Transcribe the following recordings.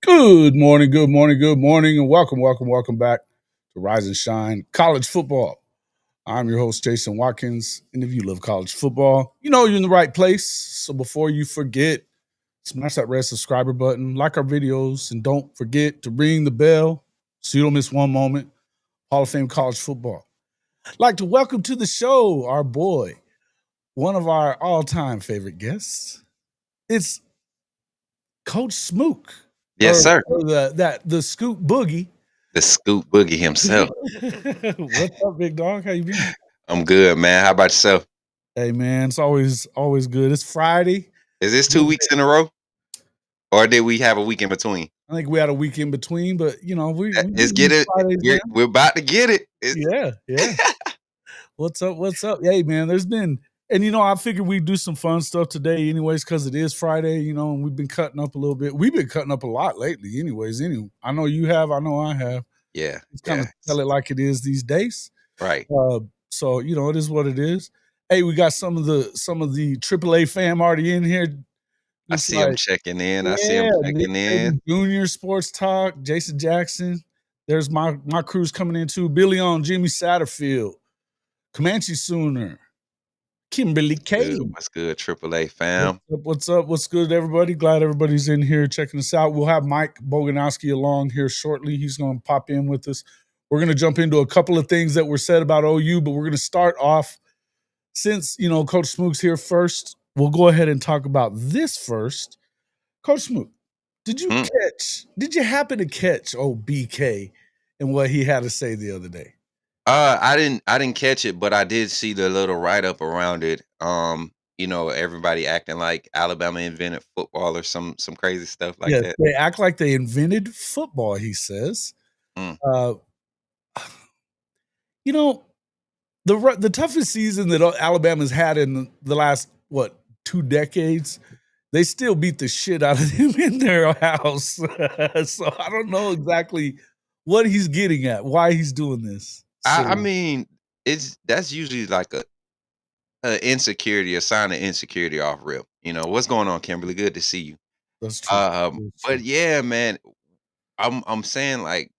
Good morning, and welcome back to Rise and Shine College Football. I'm your host, Jason Watkins, and if you love college football, you know you're in the right place. So before you forget, smash that red subscriber button, like our videos, and don't forget to ring the bell so you don't miss one moment. Hall of Fame college football. I'd like to welcome to the show our boy, one of our all-time favorite guests. It's Coach Smook. Yes, sir. Or the Scoop Boogie. The Scoop Boogie himself. What's up, big dog? How you been? I'm good, man. How about yourself? Hey, man, it's always good. It's Friday. Is this 2 weeks in a row? Or did we have a week in between? I think we had a week in between, but you know, we Let's get it. Fridays, We're about to get it. yeah. What's up? Hey, man, there's been, and you know, I figured we'd do some fun stuff today, anyways, because it is Friday, you know, and we've been cutting up a little bit. We've been cutting up a lot lately, anyways. I know you have, I know I have. Yeah. It's kind of tell it like it is these days. Right. So you know, it is what it is. Hey, we got some of the AAA fam already in here. I see him checking in. Nick Junior Sports Talk, Jason Jackson. There's my crew's coming in too. Billy on, Jimmy Satterfield, Comanche Sooner, Kimberly K. What's good, AAA fam? What's up? What's good, everybody? Glad everybody's in here checking us out. We'll have Mike Boganowski along here shortly. He's going to pop in with us. We're going to jump into a couple of things that were said about OU, but we're going to start off, since, you know, Coach Smook's here first, we'll go ahead and talk about this first. Coach Smook, did you happen to catch old BK and what he had to say the other day? I didn't catch it, but I did see the little write-up around it. You know, everybody acting like Alabama invented football or some crazy stuff like that. They act like they invented football, he says. You know, the toughest season that Alabama's had in the last, 2 decades, they still beat the shit out of them in their house. So I don't know exactly what he's getting at, why he's doing this. I mean, that's usually like a insecurity, a sign of insecurity off rip. You know, what's going on, Kimberly? Good to see you. That's true. But yeah, man, I'm saying, like,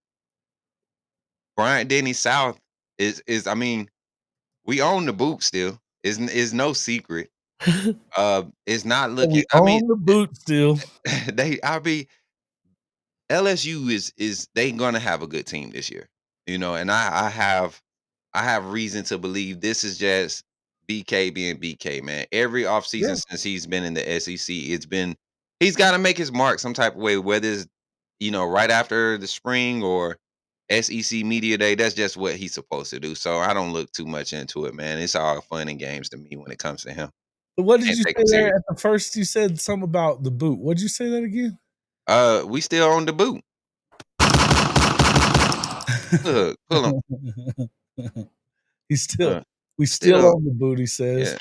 Bryant Denny South is I mean, we own the boot still. Is no secret. It's not looking. I mean, the boot still. LSU is they gonna have a good team this year. You know, and I have reason to believe this is just BK being BK, man. Every offseason since he's been in the SEC, he's got to make his mark some type of way, whether it's, you know, right after the spring or SEC Media Day. That's just what he's supposed to do. So I don't look too much into it, man. It's all fun and games to me when it comes to him. But what did you say there at the first? You said something about the boot. What did you say that again? We still own the boot. Look, pull him. We still own the boot, he says.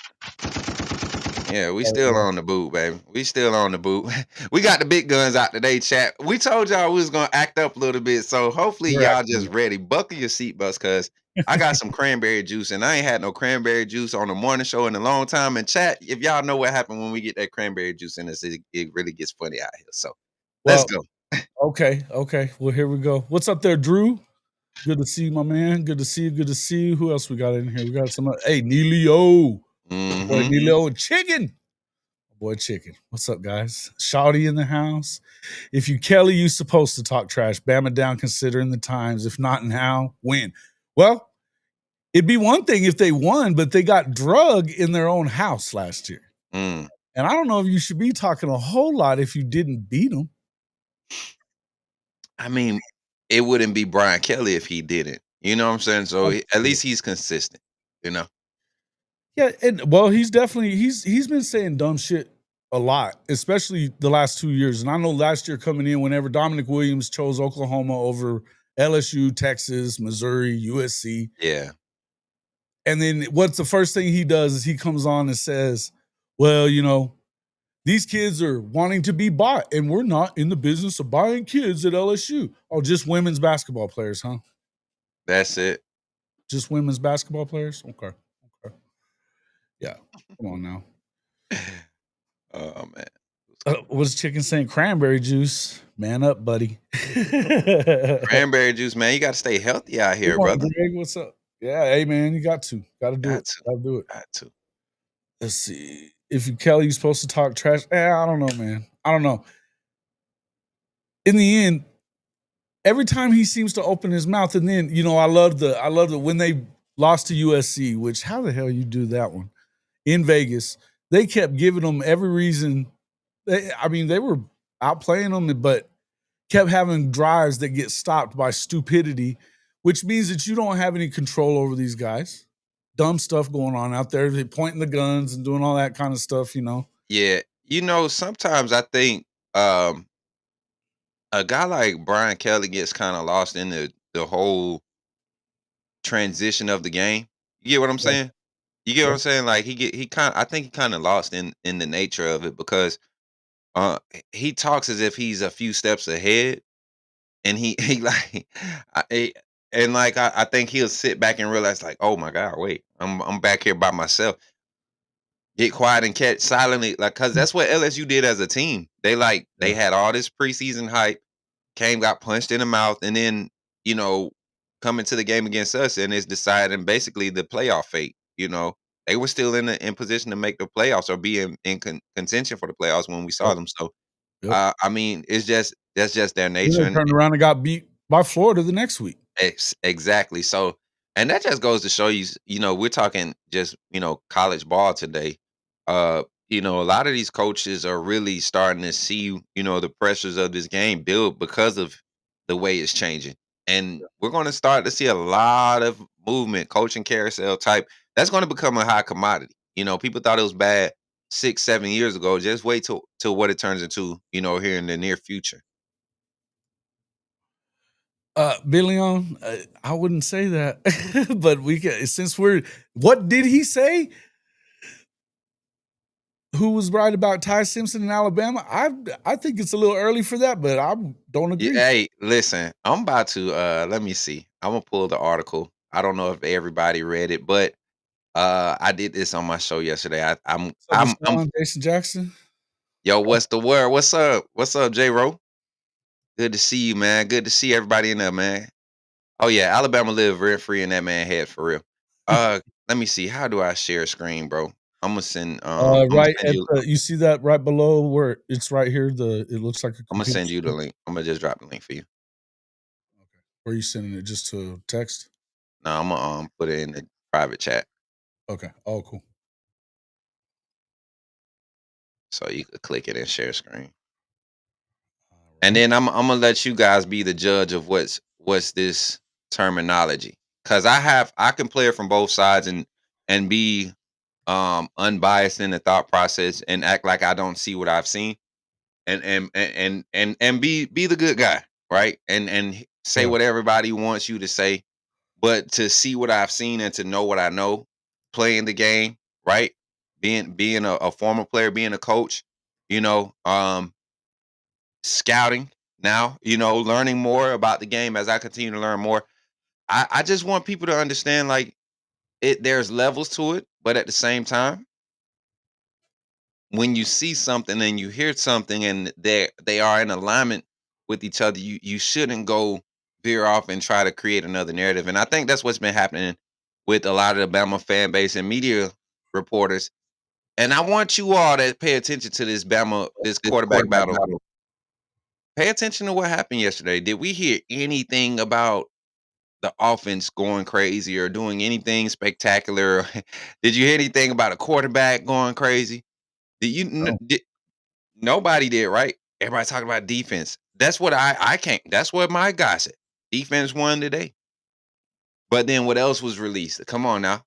Yeah, we still on the boot, baby. We still on the boot. We got the big guns out today, chat. We told y'all we was gonna act up a little bit, so hopefully y'all just ready. Buckle your seatbelts, cause I got some cranberry juice, and I ain't had no cranberry juice on the morning show in a long time. And chat, if y'all know what happened when we get that cranberry juice in us, it really gets funny out here. So let's go. Okay. Well, here we go. What's up there, Drew? Good to see you, my man. Good to see you. Who else we got in here? We got some. Hey, Neilio. Boy, Neilio and Chicken. Boy, Chicken. What's up, guys? Shawty in the house. If you Kelly, you supposed to talk trash. Bama down considering the times. If not now, win. Well, it'd be one thing if they won, but they got drug in their own house last year. And I don't know if you should be talking a whole lot if you didn't beat them. I mean, it wouldn't be Brian Kelly if he didn't. You know what I'm saying? So at least he's consistent, you know? Yeah, and well, he's definitely he's been saying dumb shit a lot, especially the last 2 years. And I know last year coming in, whenever Dominic Williams chose Oklahoma over LSU, Texas, Missouri, USC. Yeah. And then what's the first thing he does is he comes on and says, well, you know, these kids are wanting to be bought, and we're not in the business of buying kids at LSU. Oh, just women's basketball players, huh? That's it. Just women's basketball players? Okay. Yeah. Come on now. Oh, man. What's Chicken saying? Cranberry juice. Man up, buddy. Cranberry juice, man. You got to stay healthy out Good here, morning, brother. Greg. What's up? Yeah, hey man, you got to. Gotta do Got it. to, Gotta do it. got to. Let's see. If you Kelly, you're supposed to talk trash. I don't know, man. I don't know. In the end, every time he seems to open his mouth, and then I love the when they lost to USC, which how the hell you do that one in Vegas? They kept giving them every reason. They were outplaying them, but kept having drives that get stopped by stupidity, which means that you don't have any control over these guys. Dumb stuff going on out there. They pointing the guns and doing all that kind of stuff. Yeah, sometimes I think a guy like Brian Kelly gets kind of lost in the whole transition of the game. You get what I'm Yeah, saying? You get what yeah, I'm saying? Like he kind I think he kind of lost in the nature of it because he talks as if he's a few steps ahead, and he like I, eh, and like I think he'll sit back and realize like, oh my god, wait, I'm back here by myself. Get quiet and catch silently, like, cause that's what LSU did as a team. They yeah. had all this preseason hype, came, got punched in the mouth, and then you know coming to the game against us, and it's deciding basically the playoff fate. They were still in position to make the playoffs or be in contention for the playoffs when we saw Yep, them. So yep. I mean, it's just that's just their Then nature, they and turned around and got beat by Florida the next week. exactly. So, and that just goes to show you, we're talking just, college ball today. A lot of these coaches are really starting to see, the pressures of this game build because of the way it's changing. And we're going to start to see a lot of movement, coaching carousel type. That's going to become a high commodity. People thought it was bad 6, 7 years ago. Just wait till what it turns into, here in the near future. Billy I wouldn't say that, but we can since we're what did he say? Who was right about Ty Simpson in Alabama? I think it's a little early for that, but I don't Yeah, agree. hey, listen, I'm about to let me see. I'm gonna pull the article. I don't know if everybody read it, but I did this on my show yesterday. What's up, Deshaun, Jason Jackson? Yo, what's the word? What's up? What's up, J Ro? Good to see you, man. Good to see everybody in there, man. Oh yeah, Alabama live rent free in that man head for real. Let me see. How do I share screen, bro? I'm gonna Right send at you the you see that right below where it's right here. It looks like a I'm gonna computer send you the screen. link. I'm gonna just drop the link for you. Okay. Where are you sending it? Just to text? Now I'm gonna put it in the private chat Okay. Oh, cool. so you could click it and share screen. All And right. then I'm gonna let you guys be the judge of what's this terminology. Cause I can play it from both sides and be unbiased in the thought process and act like I don't see what I've seen and be the good guy, right? And say Yeah. what everybody wants you to say, but to see what I've seen and to know what I know, playing the game, right? Being a former player, being a coach, you know, um, scouting now, learning more about the game as I continue to learn more. I just want people to understand like there's levels to it, but at the same time, when you see something and you hear something and they are in alignment with each other, you shouldn't go veer off and try to create another narrative. And I think that's what's been happening with a lot of the Bama fan base and media reporters. And I want you all to pay attention to this This quarterback quarterback battle. battle. Pay attention to what happened yesterday. Did we hear anything about the offense going crazy or doing anything spectacular? Did you hear anything about a quarterback going crazy? Did you No. did, Nobody did, right? Everybody talking about defense. That's what I can't. That's what my guy said. Defense won today. But then what else was released? Come on now.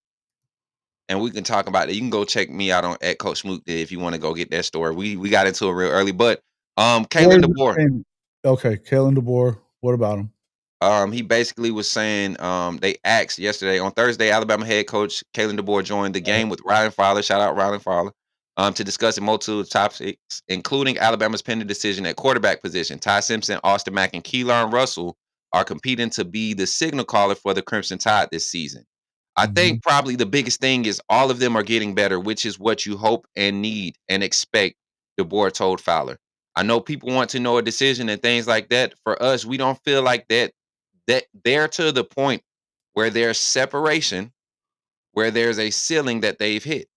And we can talk about it. You can go check me out on at Coach Smook if you want to go get that story. We got into it real early. But Where Kalen is it DeBoer. saying? Okay, Kalen DeBoer. What about him? He basically was saying they asked yesterday on Thursday, Alabama head coach Kalen DeBoer joined the game with Ryan Fowler. Shout out Ryan Fowler. To discuss a multitude of topics, including Alabama's pending decision at quarterback position. Ty Simpson, Austin Mack, and Keelan Russell are competing to be the signal caller for the Crimson Tide this season. I Mhm. think probably the biggest thing is all of them are getting better, which is what you hope and need and expect, DeBoer told Fowler. I know people want to know a decision and things like that. For us, we don't feel like that they're to the point where there's separation, where there's a ceiling that they've hit.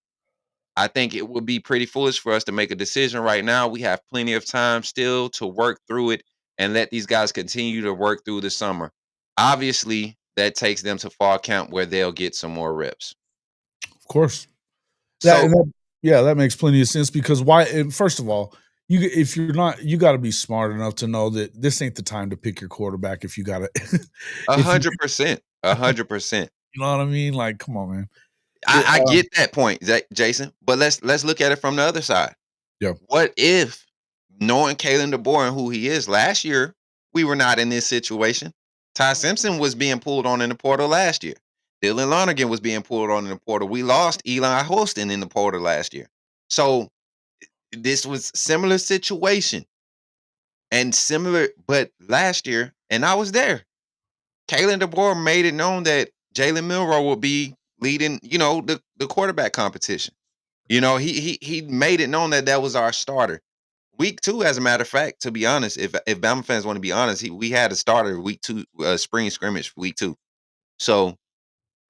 I think it would be pretty foolish for us to make a decision right now. We have plenty of time still to work through it and let these guys continue to work through the summer. Obviously, that takes them to fall camp where they'll get some more reps. Of course. So, Yeah, that makes plenty of sense because why? First of all, if you're not, you got to be smart enough to know that this ain't the time to pick your quarterback. If you got to, if you, 100%, 100%. you know what I mean, like, come on, man. I get that point, Jason. But let's look at it from the other side. Yeah, What if, knowing Kalen DeBoer and who he is, last year we were not in this situation? Ty Simpson was being pulled on in the portal last year. Dylan Lonergan was being pulled on in the portal. We lost Eli Holston in the portal last year. So this was similar situation and similar, but last year, and I was there. Kalen DeBoer made it known that Jalen Milroe will be leading, the quarterback competition. He made it known that that was our starter. Week 2, as a matter of fact, to be honest, if Bama fans want to be honest, we had a starter week 2, spring scrimmage week 2. So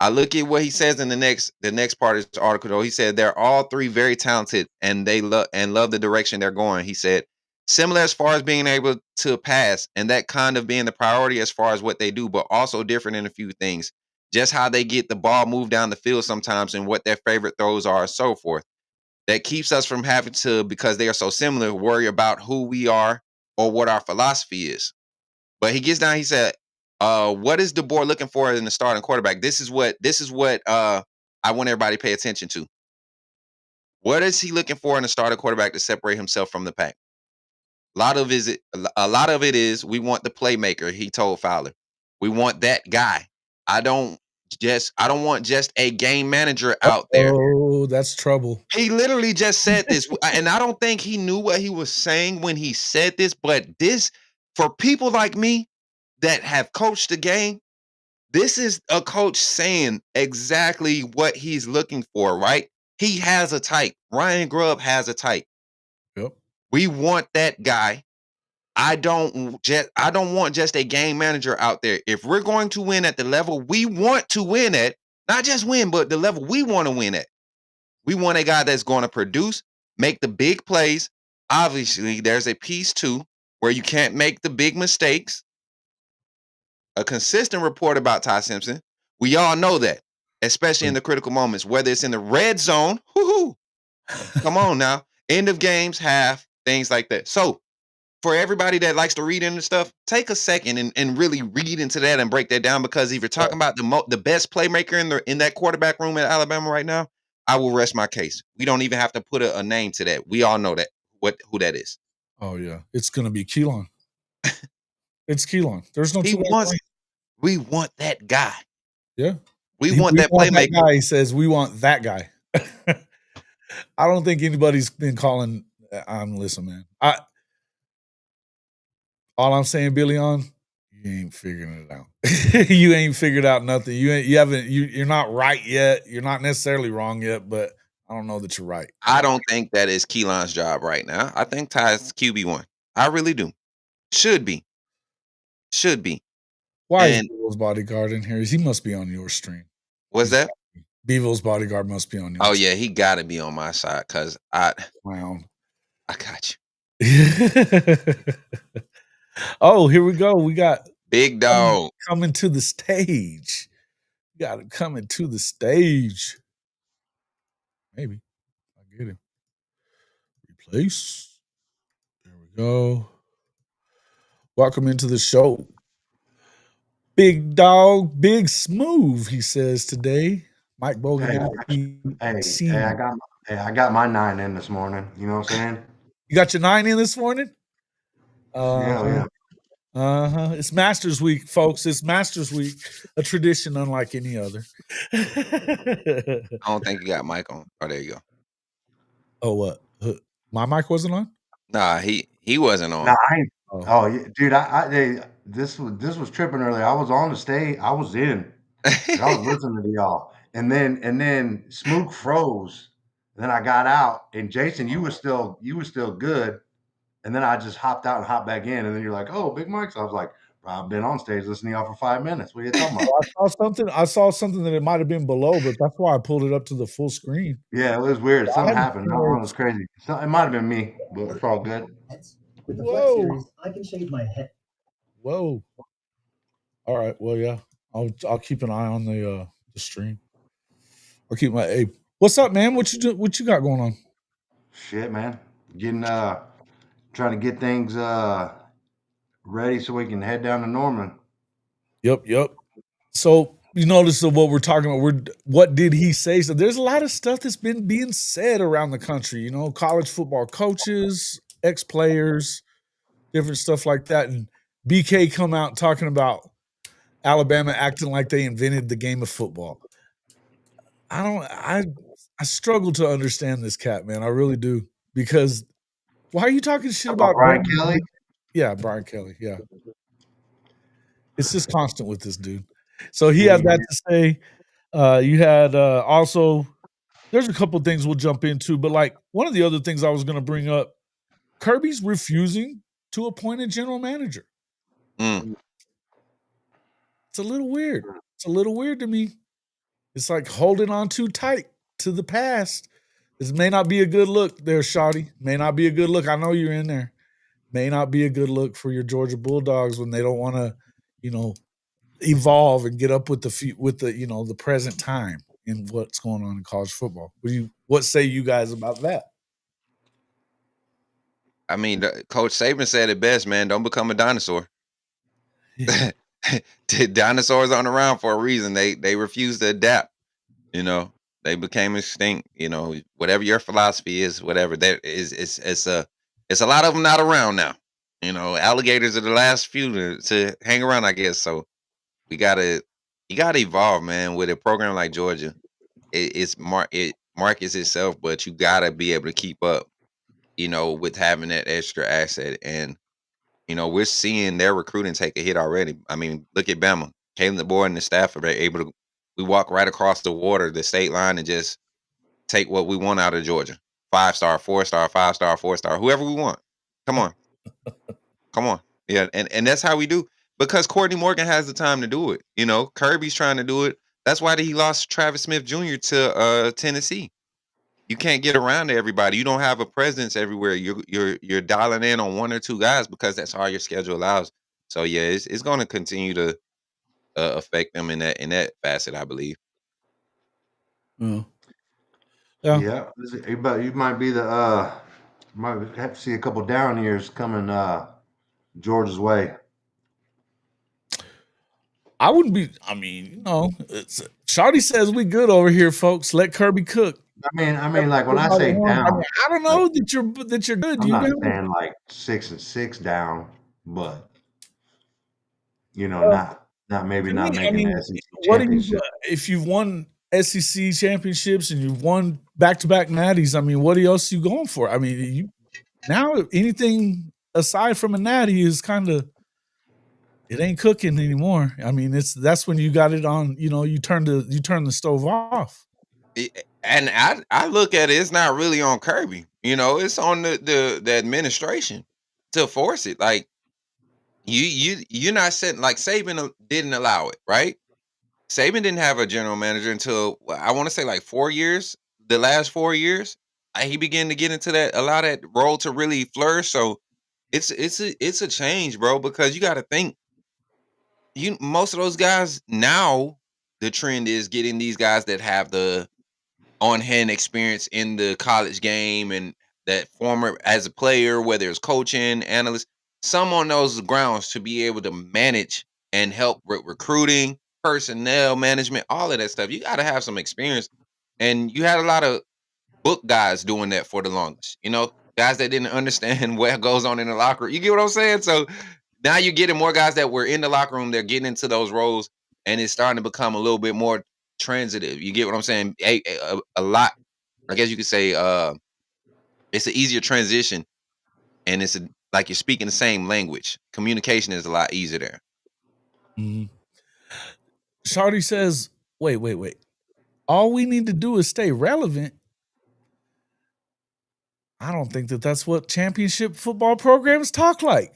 I look at what he says in the next part of his article. Though he said they're all three very talented and they love the direction they're going. He said similar as far as being able to pass and that kind of being the priority as far as what they do, but also different in a few things. Just how they get the ball moved down the field sometimes and what their favorite throws are and so forth. That keeps us from having to, because they are so similar, worry about who we are or what our philosophy is. But he gets down, he said, what is DeBoer looking for in the starting quarterback? This is what I want everybody to pay attention to. What is he looking for in a starting quarterback to separate himself from the pack? A lot of it is we want the playmaker, he told Fowler. We want that guy. I don't want just a game manager out there. oh, that's trouble. He literally just said this, and I don't think he knew what he was saying when he said this, but this, for people like me that have coached the game, this is a coach saying exactly what he's looking for, right? He has a type. Ryan Grubb has a type. Yep. We want that guy. I don't want just a game manager out there. If we're going to win at the level we want to win at, not just win, but the level we want to win at, we want a guy that's going to produce, make the big plays. Obviously, there's a piece too where you can't make the big mistakes. A consistent report about Ty Simpson. We all know that, especially in the critical moments, whether it's in the red zone. Whoo-hoo, come on now. End of games, half, things like that. So, for everybody that likes to read into stuff, take a second and really read into that and break that down, because if you're talking about the best playmaker in that quarterback room at Alabama right now, I will rest my case. We don't even have to put a name to that. We all know that who that is. Oh yeah, it's gonna be Keelan. It's Keelan. There's no He two ways wants. around it. We want that guy. Yeah, We want that want that playmaker. guy. He says we want that guy. I don't think anybody's been calling. Listen, man. All I'm saying, Billy, on you ain't figuring it out. You ain't figured out nothing. You're not right yet. You're not necessarily wrong yet, but I don't know that you're right. I don't think that is Keelan's job right now. I think Ty's QB1. I really do. Should be. Should be. Why is And Bevo's bodyguard in here? He must be on your stream. what's that? Bevo's bodyguard must be on Oh yours. yeah, he got to be on my side because I Clown. got you. Oh, here we go. We got Big dog. coming to the stage. We got him coming to the stage. Maybe I get him. Replace. There we go. Welcome into the show. Big dog, big smooth, he says today. Mike Boganowski. I got my 9 in this morning. You know what I'm saying? You got your 9 in this morning? Yeah. It's Masters Week, folks. It's Masters Week, a tradition unlike any other. I don't think you got Mike on. Oh, there you go. Oh, what? My mic wasn't on? Nah, he wasn't on. Nah, I ain't. Oh, yeah, dude, this was tripping earlier. I was on the stage. I was in. I was listening to y'all, and then Smook froze. Then I got out, and Jason, you were still good. And then I just hopped out and hopped back in. And then you're like, oh, Big Mike's. I was like, I've been on stage listening to y'all for 5 minutes. What are you talking about? I saw something that it might have been below, but that's why I pulled it up to the full screen. Yeah, it was weird. I Something hadn't happened. seen That where one was crazy. So, it might have been me, but it's all good. With the Flex Series, I can shave my head. Whoa. All right. Well, yeah. I'll keep an eye on the stream. I'll keep my hey. What's up, man? What you got going on? Shit, man. Getting trying to get things ready so we can head down to Norman. Yep. So you notice that what we're talking about, what did he say? So there's a lot of stuff that's been being said around the country, you know, college football coaches, ex-players, different stuff like that. And BK come out talking about Alabama acting like they invented the game of football. I struggle to understand this cat, man. I really do. Because why are you talking shit about Brian Kelly? Yeah, Brian Kelly. Yeah. It's just constant with this dude. So he had that to say. You had also, there's a couple of things we'll jump into, but like one of the other things I was going to bring up, Kirby's refusing to appoint a general manager. Mm. It's a little weird. It's a little weird to me. It's like holding on too tight to the past. This may not be a good look there, Shawty. May not be a good look. I know you're in there. May not be a good look for your Georgia Bulldogs when they don't want to, you know, evolve and get up with the you know, the present time in what's going on in college football. What say you guys about that? I mean, Coach Saban said it best, man. Don't become a dinosaur. Yeah. Dinosaurs aren't around for a reason. They refuse to adapt. You know, they became extinct. You know, whatever your philosophy is, whatever that is, it's a lot of them not around now. You know, alligators are the last few to hang around, I guess. So you gotta evolve, man. With a program like Georgia, it markets itself, but you gotta be able to keep up. You know, with having that extra asset, and you know, we're seeing their recruiting take a hit already. I mean, look at Bama. Kalen DeBoer and the staff are able to. We walk right across the water, the state line, and just take what we want out of Georgia. 5-star, 4-star, 5-star, 4-star, whoever we want. Come on. Come on. Yeah, and that's how we do. Because Courtney Morgan has the time to do it. You know, Kirby's trying to do it. That's why he lost Travis Smith Jr. to Tennessee. You can't get around to everybody. You don't have a presence everywhere. You're dialing in on one or two guys because that's all your schedule allows. So yeah, it's going to continue to affect them in that facet, I believe. Yeah. Yeah, but you might be might have to see a couple down years coming Georgia's way. I wouldn't be. I mean, you know, Shawty says we good over here, folks. Let Kirby cook. I mean, like when I say down, I don't know that you're good. I'm not saying like 6-6 down, but you know, not making the SEC championship. If you've won SEC championships and you've won back-to-back natties, I mean, what else are you going for? I mean, now anything aside from a natty is kind of, it ain't cooking anymore. I mean, that's when you got it on. You know, you turn the stove off. And I look at it, it's not really on Kirby. You know, it's on the administration to force it. Like you're not setting, like Saban didn't allow it, right? Saban didn't have a general manager until I want to say like 4 years. The last 4 years, he began to get into allow that role to really flourish. So it's a change, bro. Because you got to think, most of those guys now, the trend is getting these guys that have the on-hand experience in the college game and that former as a player, whether it's coaching, analyst, some on those grounds to be able to manage and help with recruiting, personnel management, all of that stuff. You got to have some experience. And you had a lot of book guys doing that for the longest, you know, guys that didn't understand what goes on in the locker room. You get what I'm saying? So now you're getting more guys that were in the locker room. They're getting into those roles, and it's starting to become a little bit more transitive. You get what I'm saying? A lot. I guess you could say it's an easier transition, and like you're speaking the same language. Communication is a lot easier there. Mm-hmm. Shawty says, wait. All we need to do is stay relevant. I don't think that's what championship football programs talk like.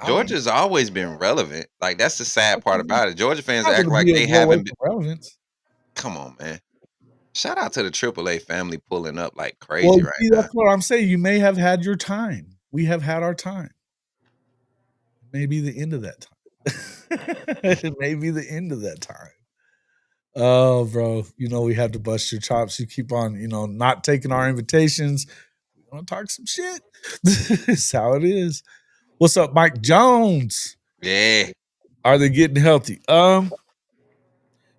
Georgia's always been relevant. Like, that's the sad part about it. Georgia fans Not act gonna like be they away haven't been. from relevance. Come on, man. Shout out to the AAA family pulling up like Well, crazy right see, now. that's what I'm saying. You may have had your time. We have had our time. It may be the end of that time. It may be the end of that time. Oh, bro, we have to bust your chops. You keep on, not taking our invitations. We want to talk some shit. That's how it is. What's up, Mike Jones? Yeah. Are they getting healthy? Yeah,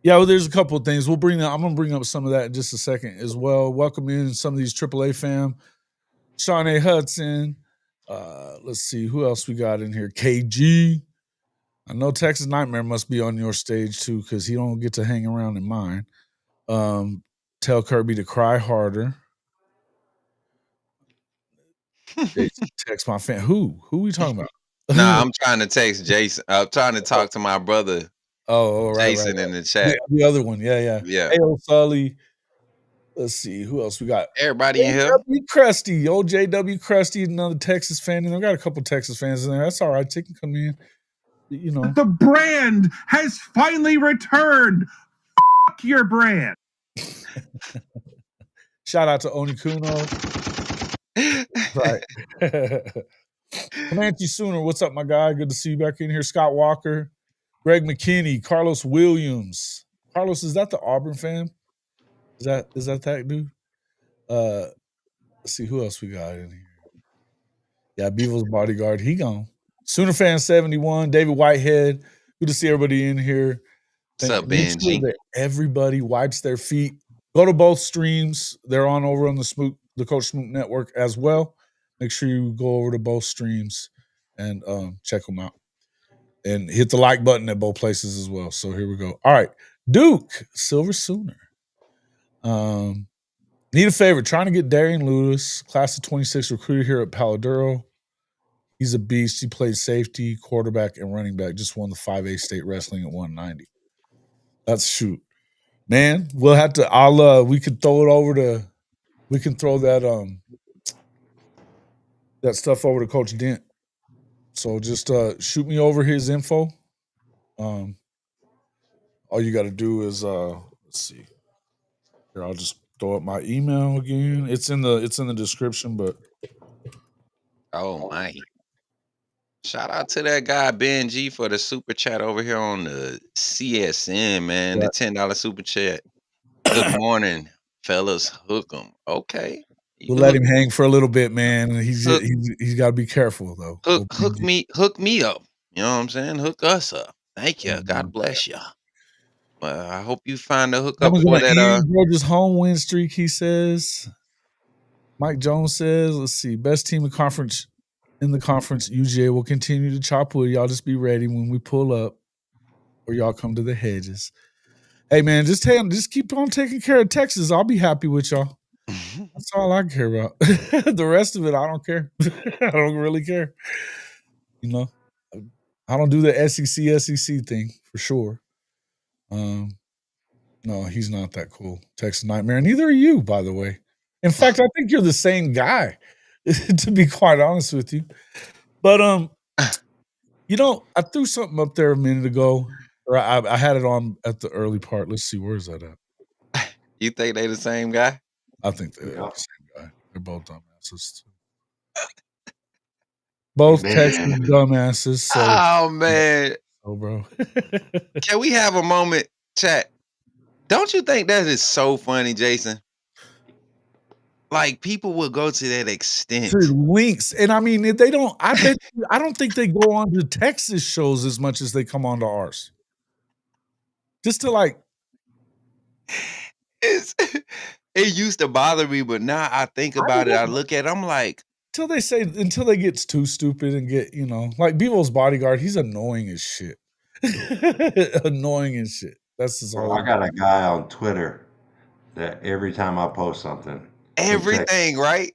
well, there's a couple of things. I'm gonna bring up some of that in just a second as well. Welcome in some of these AAA fam. Sean A. Hudson. Let's see who else we got in here. KG. I know Texas Nightmare must be on your stage too, because he don't get to hang around in mine. Tell Kirby to cry harder. Text my fan. Who we talking about? Nah, I'm trying to text Jason. I'm trying to talk to my brother right. Jason in the chat. The other one, yeah. Yeah. Hey, old Sully. Let's see who else we got. Everybody in here. JW Krusty, old JW Krusty, another Texas fan, and I got a couple Texas fans in there. That's all right. They can come in. The brand has finally returned. Fuck your brand. Shout out to Oni Kuno. Right. Comanche Sooner, what's up, my guy? Good to see you back in here. Scott Walker, Greg McKinney, Carlos Williams. Carlos, is that the Auburn fan? Is that dude? Let's see who else we got in here. Yeah, Beevil's bodyguard. He gone. Sooner fan 71, David Whitehead. Good to see everybody in here. What's up, Make Benji? sure that everybody wipes their feet. Go to both streams. They're on over on the Coach Smook Network as well. Make sure you go over to both streams and check them out. And hit the like button at both places as well. So here we go. All right. Duke, Silver Sooner. Need a favor. Trying to get Darian Lewis, class of 26 recruited here at Palo Duro. He's a beast. He played safety, quarterback, and running back. Just won the 5A state wrestling at 190. That's shoot. Man, we'll have to we could throw it over to we can throw that that stuff over to Coach Dent. So just shoot me over his info. All you got to do is let's see. Here, I'll just throw up my email again. It's in the description, but Oh my. Shout out to that guy Benji for the super chat over here on the CSN, man. The $10 super chat. Good morning, fellas. Hook 'em. Okay. We'll let him hang for a little bit, man. He's got to be careful though. Hook me up. You know what I'm saying? Hook us up. Thank you. God bless you. I hope you find a hookup for that. Georgia's home win streak, he says. Mike Jones says, let's see, best team in the conference, UGA will continue to chop wood. Y'all just be ready when we pull up or y'all come to the hedges. Hey, man, just keep on taking care of Texas. I'll be happy with y'all. That's all I care about. The rest of it, I don't care. I don't really care. I don't do the SEC thing for sure. No, he's not that cool. Texas Nightmare. Neither are you, by the way. In fact, I think you're the same guy, to be quite honest with you. But I threw something up there a minute ago, or I had it on at the early part. Let's see, where's that at? You think they the same guy? I think they're the same guy. They're both dumbasses too. Both Texas dumbasses. So, oh man. Oh, bro. Can we have a moment, chat? Don't you think that is so funny, Jason? Like, people will go to that extent. To links. And I mean, if they don't, I don't think they go on to Texas shows as much as they come on to ours. Just to like. It used to bother me, but now I think about it. I look at it, I'm like. Until they get too stupid and get, like Bevo's bodyguard, he's annoying as shit. Annoying as shit. That's his whole. I got a guy on Twitter that every time I post something, everything, right?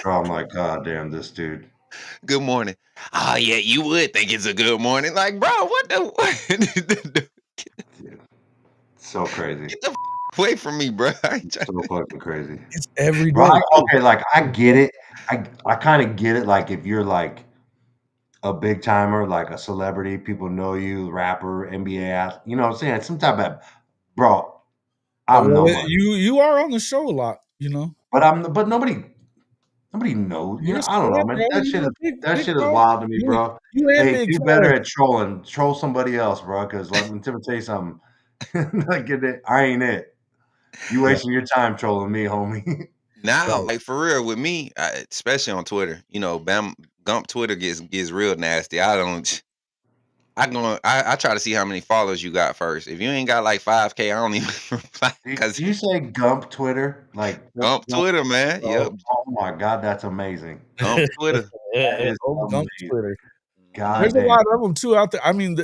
I'm like, God damn, this dude. Good morning. Oh yeah, you would think it's a good morning. Like, bro, what the? So crazy. Get the away from me, bro. It's so fucking crazy. It's every day. Bro, okay, like I get it. I kind of get it. Like if you're like a big timer, like a celebrity, people know you, rapper, NBA athlete, you know what I'm saying? Some type of, bro, I'm well, nobody. you are on the show a lot, you know. But nobody knows. You You're know, a I don't know, celeb, man. bro. That shit You're is a big that shit is dog. wild to me, bro. You ain't Hey, big do better Kyle. at trolling. Troll somebody else, bro. Because let me tell you something. Like I ain't it. You wasting your time trolling me, homie. Now, like for real with me, especially on Twitter, you know, Gump Twitter gets real nasty. I try to see how many followers you got first. If you ain't got like 5K, I don't even reply Did because you say Gump Twitter? Like Gump Twitter, man. Yep, Oh my god, that's amazing. Gump Twitter. That is Gump amazing. Twitter. God There's a damn. lot of them too out there. I mean,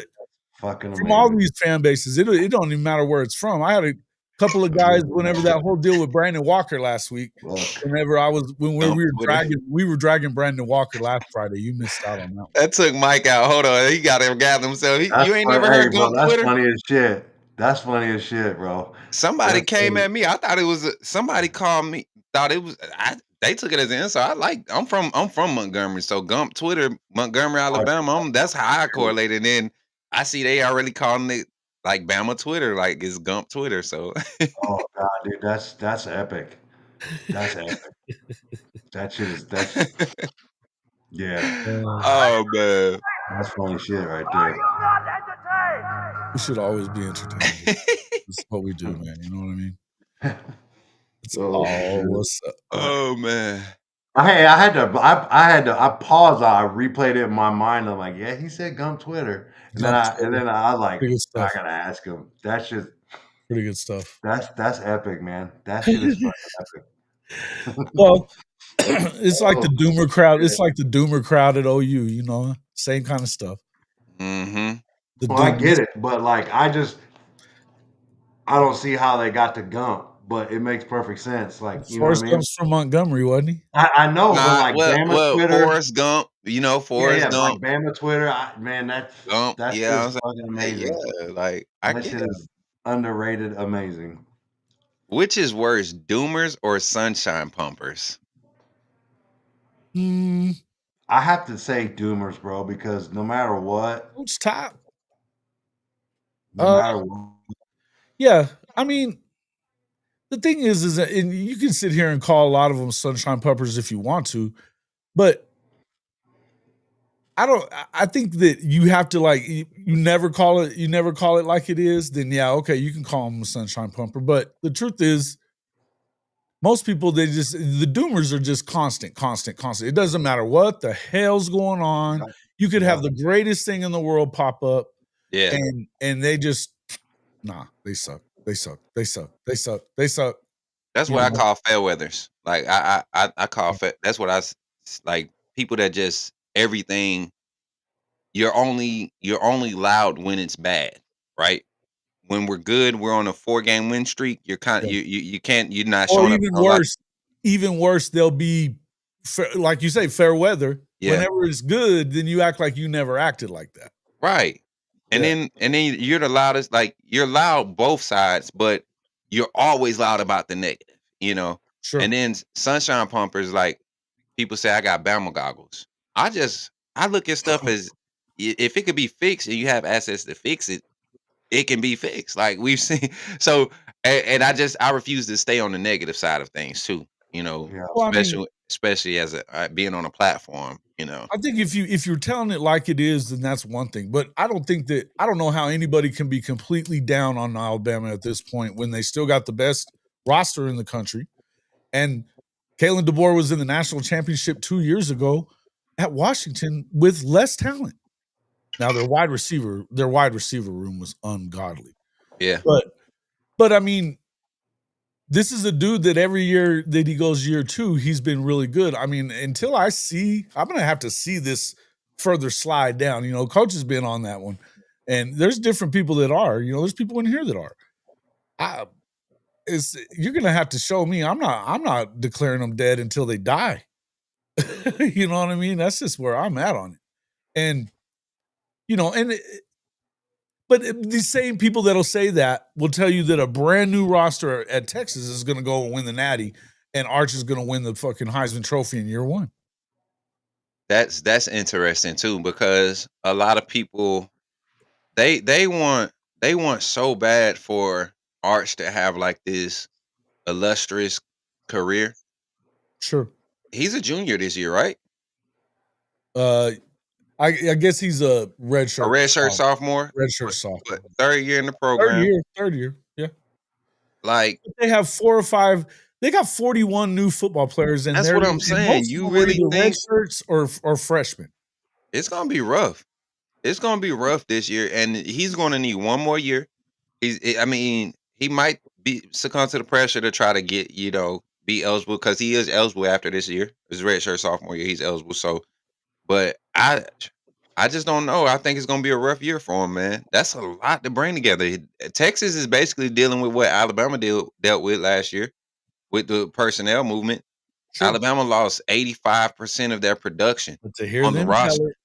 Fucking from all amazing. these fan bases, it don't even matter where it's from. I had a couple of guys whenever that whole deal with Brandon Walker last week. Look, Whenever we were dragging Brandon Walker last Friday. You missed out on that one. That took Mike out. Hold on, he got to gather himself. that's You ain't funny. never Hey, heard bro, Gump that's Twitter? funny as shit. That's funny as shit, bro. Somebody That's came funny. at me. I thought it was somebody called me. Thought it was. They took it as an insult. I'm from Montgomery, so Gump Twitter, Montgomery, Alabama. That's how I correlate. And then I see they already calling it like Bama Twitter, like it's Gump Twitter. So Oh god, dude, that's epic. That's epic. That shit is yeah. oh man. That's funny shit right there. We should always be entertained. That's what we do, man. You know what I mean? It's what's up. Oh man. I paused. I replayed it in my mind. I'm like, yeah, he said Gump Twitter, and then I like, pretty good I stuff. gotta ask him. That's just Pretty good stuff. that's epic, man. That shit is fucking epic. Well, it's like the Doomer crowd. shit. It's like the Doomer crowd at OU. You know, same kind of stuff. Mm-hmm. Well, I get it, but like, I don't see how they got to Gump, but it makes perfect sense. Like, you know what I Forrest mean? Gump's from Montgomery, wasn't he? I know, but like Bama Twitter, Forrest Gump, you know, Forrest Gump. like Bama Twitter, man, Gump, that's yeah, just fucking amazing. yeah, like I That get shit it. is underrated, amazing. Which is worse, Doomers or Sunshine Pumpers? I have to say Doomers, bro, because no matter what, Who's top? no matter what. Yeah, I mean, the thing is that and you can sit here and call a lot of them Sunshine Pumpers if you want to, but I think that you have to like you never call it like it is. Then yeah, okay, you can call them a Sunshine Pumper, but the truth is, most people the Doomers are just constant. It doesn't matter what the hell's going on. You could have the greatest thing in the world pop up, yeah, and they just they suck. They suck. That's what I call fair weathers. Like I call that's what like people that just everything. You're only loud when it's bad, right? When we're good, we're on a 4-game win streak. You're you're not Or showing up. even worse, they'll be like you say, fair weather. Yeah. Whenever it's good, then you act like you never acted like that. Right. And then you're the loudest, like you're loud both sides, but you're always loud about the negative, you know? Sure. And then Sunshine Pumpers, like people say I got Bama goggles. I look at stuff as if it could be fixed and you have access to fix it, it can be fixed. Like we've seen. So and I refuse to stay on the negative side of things too, you know, Well, especially as being on a platform, you know. I think if you're telling it like it is, then that's one thing. But I don't know how anybody can be completely down on Alabama at this point when they still got the best roster in the country. And Kalen DeBoer was in the national championship 2 years ago at Washington with less talent. Now their wide receiver room was ungodly. Yeah. But I mean, this is a dude that every year that he goes year 2, he's been really good. I mean, until I'm going to have to see this further slide down. You know, coach has been on that one. And there's different people that are, you know, there's people in here that are. You're going to have to show me. I'm not declaring them dead until they die. You know what I mean? That's just where I'm at on it. And, you know, and But these same people that'll say that will tell you that a brand new roster at Texas is going to go and win the Natty, and Arch is going to win the fucking Heisman Trophy in year one. That's interesting too, because a lot of people they want so bad for Arch to have like this illustrious career. Sure. He's a junior this year, right? I guess he's a redshirt sophomore. Redshirt sophomore. But third year in the program. Third year. Yeah. Like, they have 4 or 5. They got 41 new football players, and that's what I'm saying. You really think redshirts or freshmen? It's gonna be rough. It's gonna be rough this year, and he's gonna need one more year. I mean, he might succumb to the pressure to try to get, be eligible, because he is eligible after this year. His redshirt sophomore year, he's eligible. So, but I just don't know. I think it's gonna be a rough year for him, man. That's a lot to bring together. Texas is basically dealing with what Alabama dealt with last year with the personnel movement. Sure. Alabama lost 85% of their production on the roster.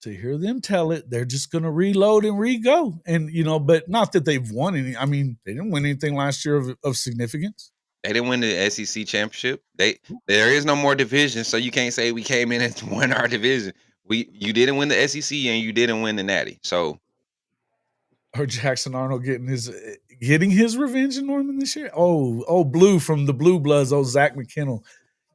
To hear them tell it, they're just going to reload and re-go. And, but not that they've won any. I mean, they didn't win anything last year of significance. They didn't win the SEC championship. There is no more division, so you can't say we came in and won our division. You didn't win the SEC and you didn't win the Natty. So, or Jackson Arnold getting his revenge in Norman this year? Oh, Blue from the Blue Bloods. Oh, Zach McKinnell.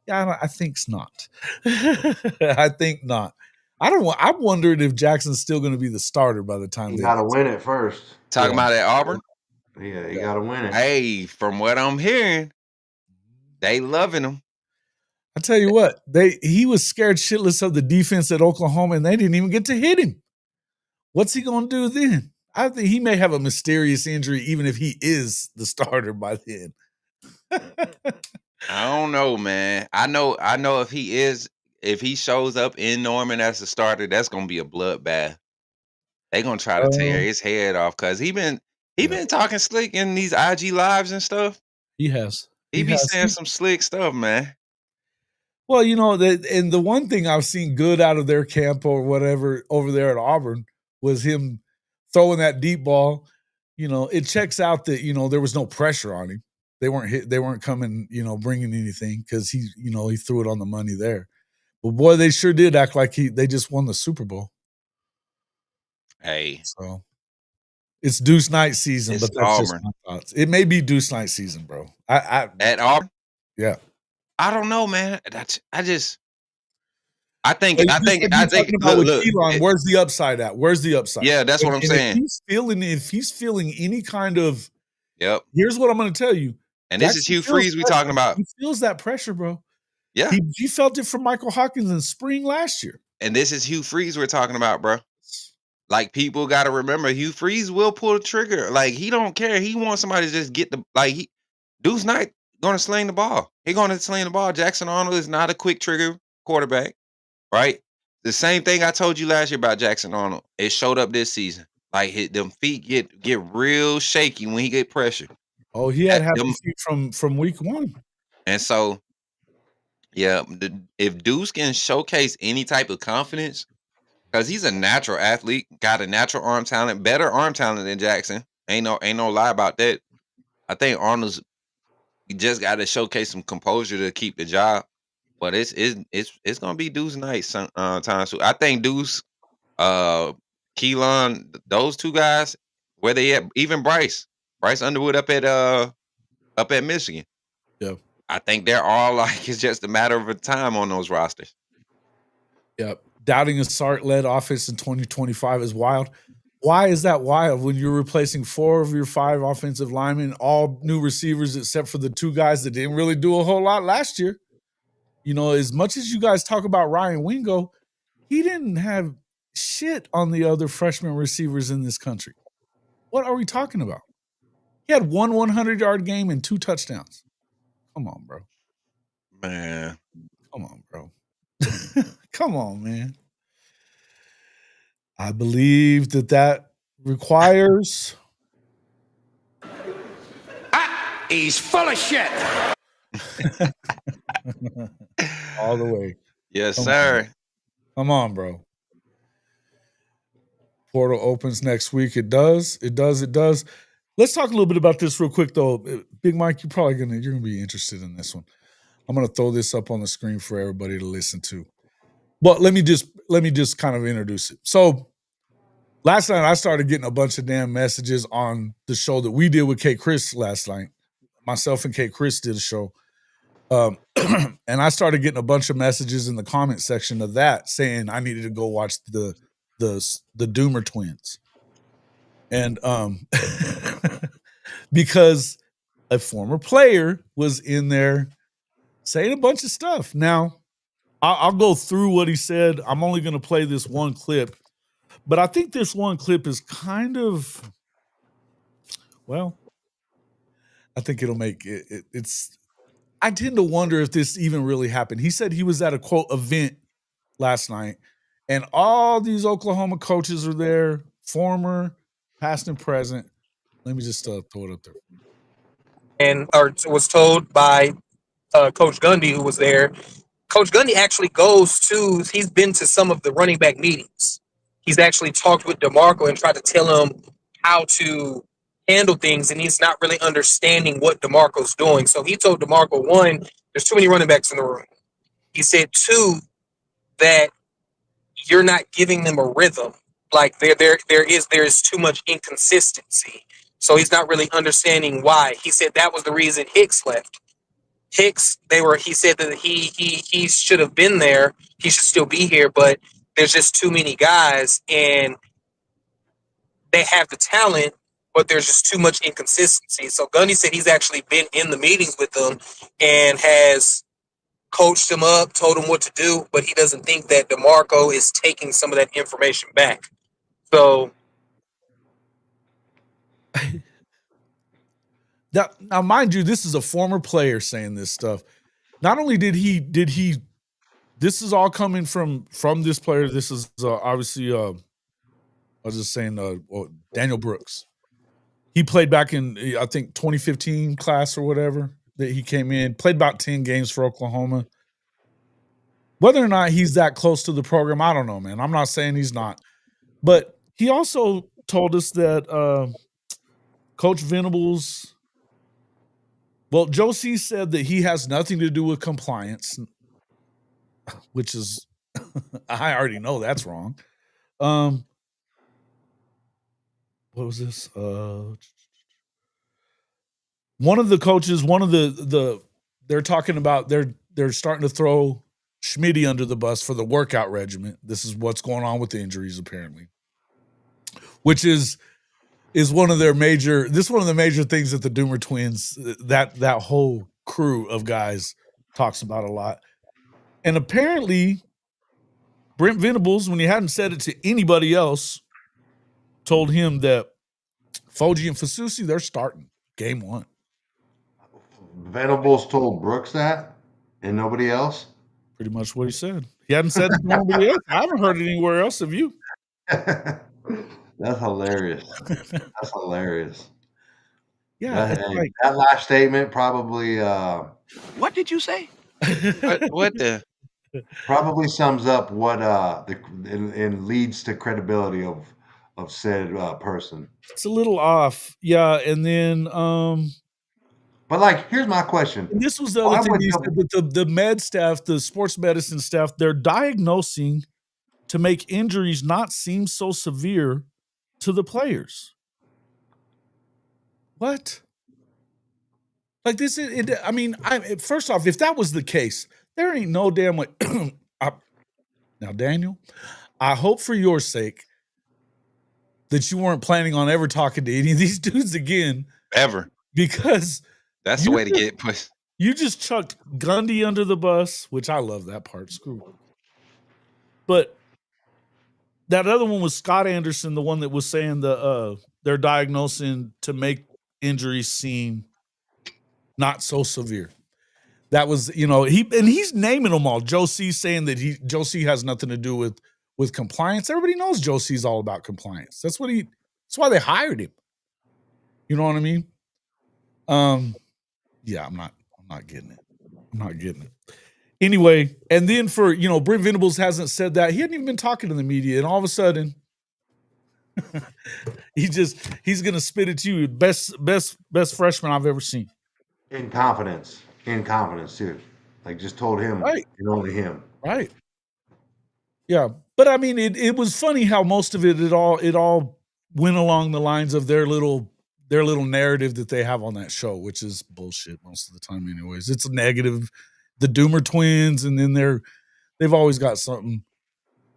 Yeah, I think's not. I think not. I'm wondering if Jackson's still going to be the starter by the time you got to win it first. Talking about at Auburn? Yeah, you got to win it. Hey, from what I'm hearing, they loving him. I tell you what, he was scared shitless of the defense at Oklahoma, and they didn't even get to hit him. What's he going to do then? I think he may have a mysterious injury, even if he is the starter by then. I don't know, man. I know if he shows up in Norman as a starter, that's gonna be a bloodbath. They're gonna try to tear his head off, because he been talking slick in these IG lives and stuff. He has. He be saying some slick stuff, man. Well, and the one thing I've seen good out of their camp or whatever over there at Auburn was him throwing that deep ball. It checks out that there was no pressure on him. They weren't coming, bringing anything, because he threw it on the money there. But boy, they sure did act like they just won the Super Bowl. Hey, so it's Deuce Night season, but that's Auburn. Just my thoughts. It may be Deuce Night season, bro. At Auburn, yeah. I don't know, man. I think. Look, where's the upside at? Where's the upside? Yeah, that's what I'm saying. If he's feeling any kind of, yep. Here's what I'm going to tell you. And this is Hugh Freeze we talking about. He feels that pressure, bro. Yeah. He felt it from Michael Hawkins in spring last year. And this is Hugh Freeze we're talking about, bro. Like, people got to remember, Hugh Freeze will pull the trigger. Like, he don't care. He wants somebody to just get Deuce Knight going to sling the ball. He going to sling the ball. Jackson Arnold is not a quick trigger quarterback, right? The same thing I told you last year about Jackson Arnold. It showed up this season. Like, them feet get real shaky when he get pressured. Oh, he had happy feet from week one. And so, yeah, if Deuce can showcase any type of confidence, because he's a natural athlete, got a natural arm talent, better arm talent than Jackson. Ain't no lie about that. I think Arnold's just got to showcase some composure to keep the job. But it's gonna be Deuce night time. So I think Deuce, Keelan, those two guys, where they at, even Bryce Underwood up at Michigan. Yeah. I think they're all like, it's just a matter of time on those rosters. Yeah. Doubting a Sark-led offense in 2025 is wild. Why is that wild when you're replacing 4 of your 5 offensive linemen, all new receivers except for the 2 guys that didn't really do a whole lot last year? As much as you guys talk about Ryan Wingo, he didn't have shit on the other freshman receivers in this country. What are we talking about? He had 1 100-yard game and 2 touchdowns. Come on, bro. Man. Come on, bro. Come on, man. I believe that requires. He's full of shit. All the way. Yes, sir. Come on, bro. Portal opens next week. It does. Let's talk a little bit about this real quick, though. Big Mike, you're gonna be interested in this one. I'm gonna throw this up on the screen for everybody to listen to. But let me just kind of introduce it. So last night I started getting a bunch of damn messages on the show that we did with Kate Chris last night. Myself and Kate Chris did a show. And I started getting a bunch of messages in the comment section of that saying I needed to go watch the Doomer twins. And because a former player was in there saying a bunch of stuff. Now, I'll go through what he said. I'm only going to play this one clip, but I think this one clip is kind of, well, I think it'll make it's. I tend to wonder if this even really happened. He said he was at a quote event last night, and all these Oklahoma coaches are there, former, past, and present. Let me just throw it up there. And was told by Coach Gundy, who was there. Coach Gundy actually he's been to some of the running back meetings. He's actually talked with DeMarco and tried to tell him how to handle things, and he's not really understanding what DeMarco's doing. So he told DeMarco, one, there's too many running backs in the room. He said, two, that you're not giving them a rhythm. Like there is too much inconsistency. So he's not really understanding why. He said that was the reason Hicks left. He said that he should have been there. He should still be here, but there's just too many guys, and they have the talent, but there's just too much inconsistency. So Gundy said he's actually been in the meetings with them and has coached them up, told them what to do, but he doesn't think that DeMarco is taking some of that information back. So now, mind you, this is a former player saying this stuff. Not only did he, this is all coming from this player. This is obviously, I was just saying, Daniel Brooks. He played back in, I think, 2015 class or whatever that he came in, played about 10 games for Oklahoma. Whether or not he's that close to the program, I don't know, man. I'm not saying he's not. But he also told us that Coach Venables, well, Joe C said that he has nothing to do with compliance, which is, I already know that's wrong. What was this? One of the coaches, they're talking about, they're starting to throw Schmitty under the bus for the workout regimen. This is what's going on with the injuries, apparently, which is one of the major things that the Doomer twins, that whole crew of guys talks about a lot. And apparently Brent Venables, when he hadn't said it to anybody else, told him that Foji and Fasusi, they're starting game one. Venables told Brooks that and nobody else? Pretty much what he said. He hadn't said it to nobody else. I haven't heard it anywhere else. Have you? That's hilarious. That's hilarious. Yeah. That last statement probably What did you say? What the? Probably sums up what and leads to credibility of said person. It's a little off. Yeah, and then but like, here's my question. And this was the other thing he said, that the med staff, the sports medicine staff, they're diagnosing to make injuries not seem so severe to the players. What? Like this is, I mean, first off, if that was the case, there ain't no damn way. Now, Daniel, I hope for your sake that you weren't planning on ever talking to any of these dudes again. Ever. Because that's the way to get pushed. You just chucked Gundy under the bus, which I love that part. Screw it. But that other one was Scott Anderson, the one that was saying they're diagnosing to make injuries seem not so severe. That was, he's naming them all. Joe C saying that Joe C has nothing to do with compliance. Everybody knows Joe C's all about compliance. That's why they hired him. You know what I mean? Yeah, I'm not getting it. I'm not getting it. Anyway, and then for, Brent Venables hasn't said that. He hadn't even been talking to the media, and all of a sudden, He's gonna spit at you. Best freshman I've ever seen. In confidence too. Like just told him Right. and only him. Right. Yeah. But I mean, it was funny how most of it all went along the lines of their little narrative that they have on that show, which is bullshit most of the time anyways. It's a negative. The Doomer twins, and then they've always got something.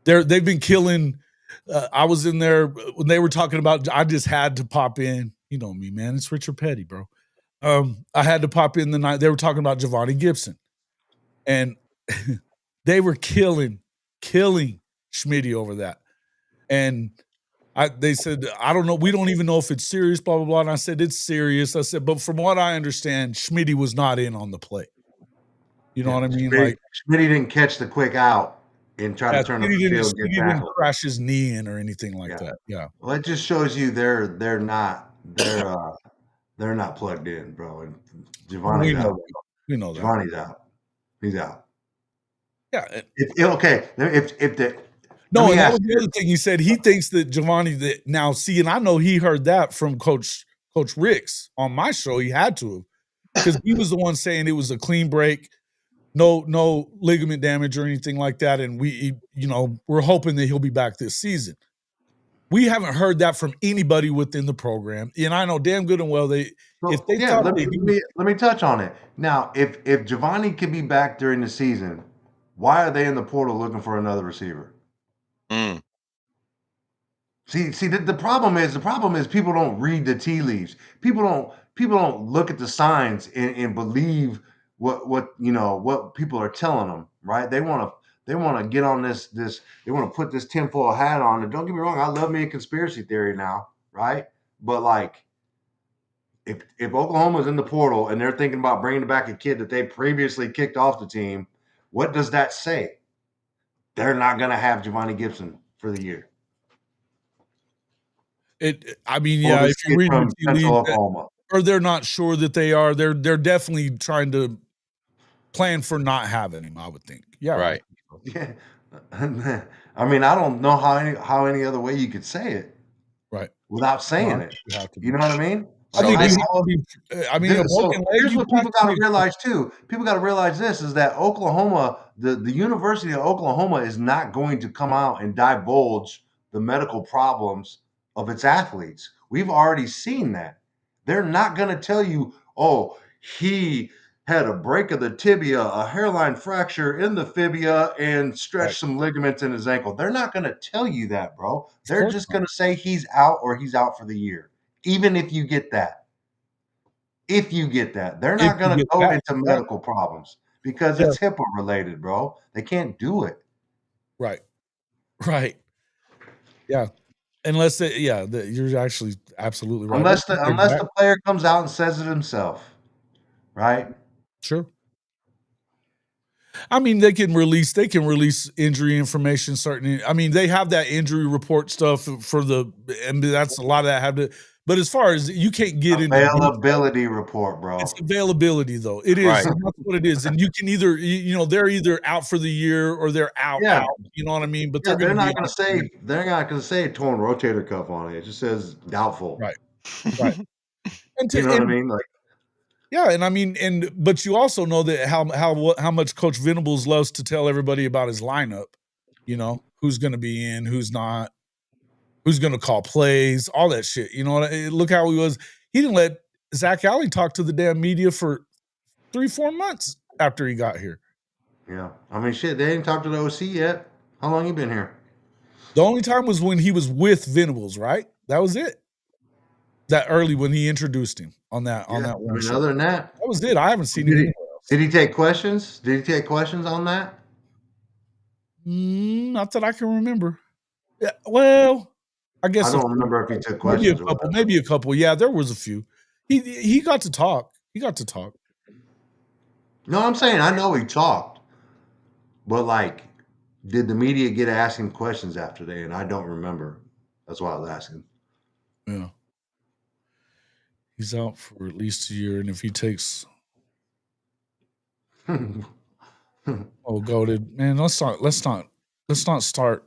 They've been killing. I was in there when they were talking about. I just had to pop in. You know me, man. It's Richard Petty, bro. I had to pop in the night. They were talking about Giovanni Gibson, and they were killing Schmitty over that. And they said, I don't know. We don't even know if it's serious, blah, blah, blah. And I said, it's serious. I said, but from what I understand, Schmitty was not in on the play. You know what I mean? Schmitty didn't catch the quick out and try to turn up the field and get didn't crash his knee in or anything like that. Yeah. Well, it just shows you they're not plugged in, bro. And Giovanni's out. We know that. Giovanni's out. He's out. Yeah. If the no, and that was the other thing he said. He thinks that Giovanni now see, and I know he heard that from Coach Ricks on my show. He had to have, because he was the one saying it was a clean break, no ligament damage or anything like that. And we're hoping that he'll be back this season. We haven't heard that from anybody within the program, and I know damn good and well let me touch on it now. If Giovanni can be back during the season, why are they in the portal looking for another receiver? See, the problem is people don't read the tea leaves. People don't look at the signs and believe what people are telling them, right? They want to get on this they want to put this tinfoil hat on. And don't get me wrong, I love me a conspiracy theory now, right? But like if Oklahoma's in the portal and they're thinking about bringing back a kid that they previously kicked off the team, what does that say? They're not going to have Giovanni Gibson for the year. If you read Oklahoma, or they're not sure that they are, they're definitely trying to plan for not having him, I would think. Yeah. Right. Yeah. I mean, I don't know how any other way you could say it. Right. Without saying it. You know what I mean? Here's what people got to realize too. People got to realize this is that Oklahoma, the University of Oklahoma is not going to come out and divulge the medical problems of its athletes. We've already seen that. They're not going to tell you, oh, he had a break of the tibia, a hairline fracture in the fibia, and stretched some ligaments in his ankle. They're not going to tell you that, bro. They're just going to say he's out or he's out for the year. Even if you get that. They're not going to go into medical problems because it's HIPAA related, bro. They can't do it. Right. Yeah. Unless you're actually absolutely right. Unless the player comes out and says it himself. Right? Sure. I mean, they can release injury information. They have that injury report stuff and that's a lot of that have to. But as far as you can't get into availability report, bro. It's availability though. It is. Right. That's what it is. And you can either, they're either out for the year or they're out. You know what I mean? But they're not going to say torn rotator cuff on it. It just says doubtful. Right. You know what I mean? Like. Yeah, and but you also know that how much Coach Venables loves to tell everybody about his lineup. Who's going to be in, who's not, who's going to call plays, all that shit. Look how he was. He didn't let Zach Alley talk to the damn media for 3-4 months after he got here. Yeah, shit. They didn't talk to the OC yet. How long you been here? The only time was when he was with Venables, right? That was it. That early when he introduced him on that one. Other than that was it. I haven't seen him. Did he take questions? Did he take questions on that? Not that I can remember. Yeah, well, I guess I don't remember if he took questions. Maybe a couple. Yeah, there was a few. He got to talk. No, I'm saying I know he talked, but did the media get asking questions after that? And I don't remember. That's why I was asking. Yeah. He's out for at least a year, and if he takes, goated man, let's not start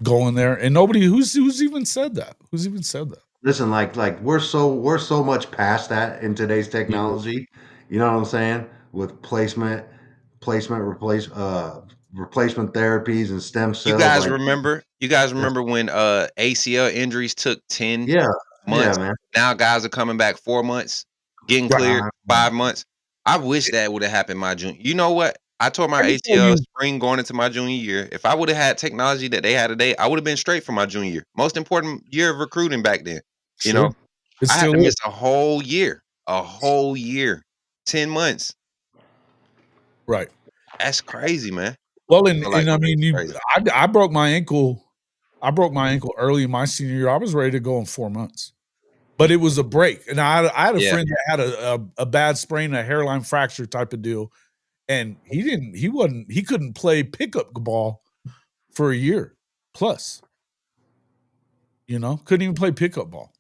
going there, and nobody who's even said that. Who's even said that? Listen, like we're so much past that in today's technology. You know what I'm saying? With replacement therapies and stem You cells. guys Like, remember? You guys remember when ACL injuries took 10 yeah, months? man. Now guys are coming back 4 months, getting Right. cleared 5 months. I wish that would have happened my junior. You know what? I tore my I can tell ACL you, spring going into my junior year. If I would have had technology that they had today, I would have been straight for my junior year. Most important year of recruiting back then. You sure, know, it I had still to is. miss a whole year, 10 months. Right. That's crazy, man. Well, I feel like and I mean, crazy. I broke my ankle. I broke my ankle early in my senior year. I was ready to go in 4 months, but it was a break. And I had a Yeah. friend that had a bad sprain, a hairline fracture type of deal, and he couldn't play pickup ball for a year plus. You know, couldn't even play pickup ball.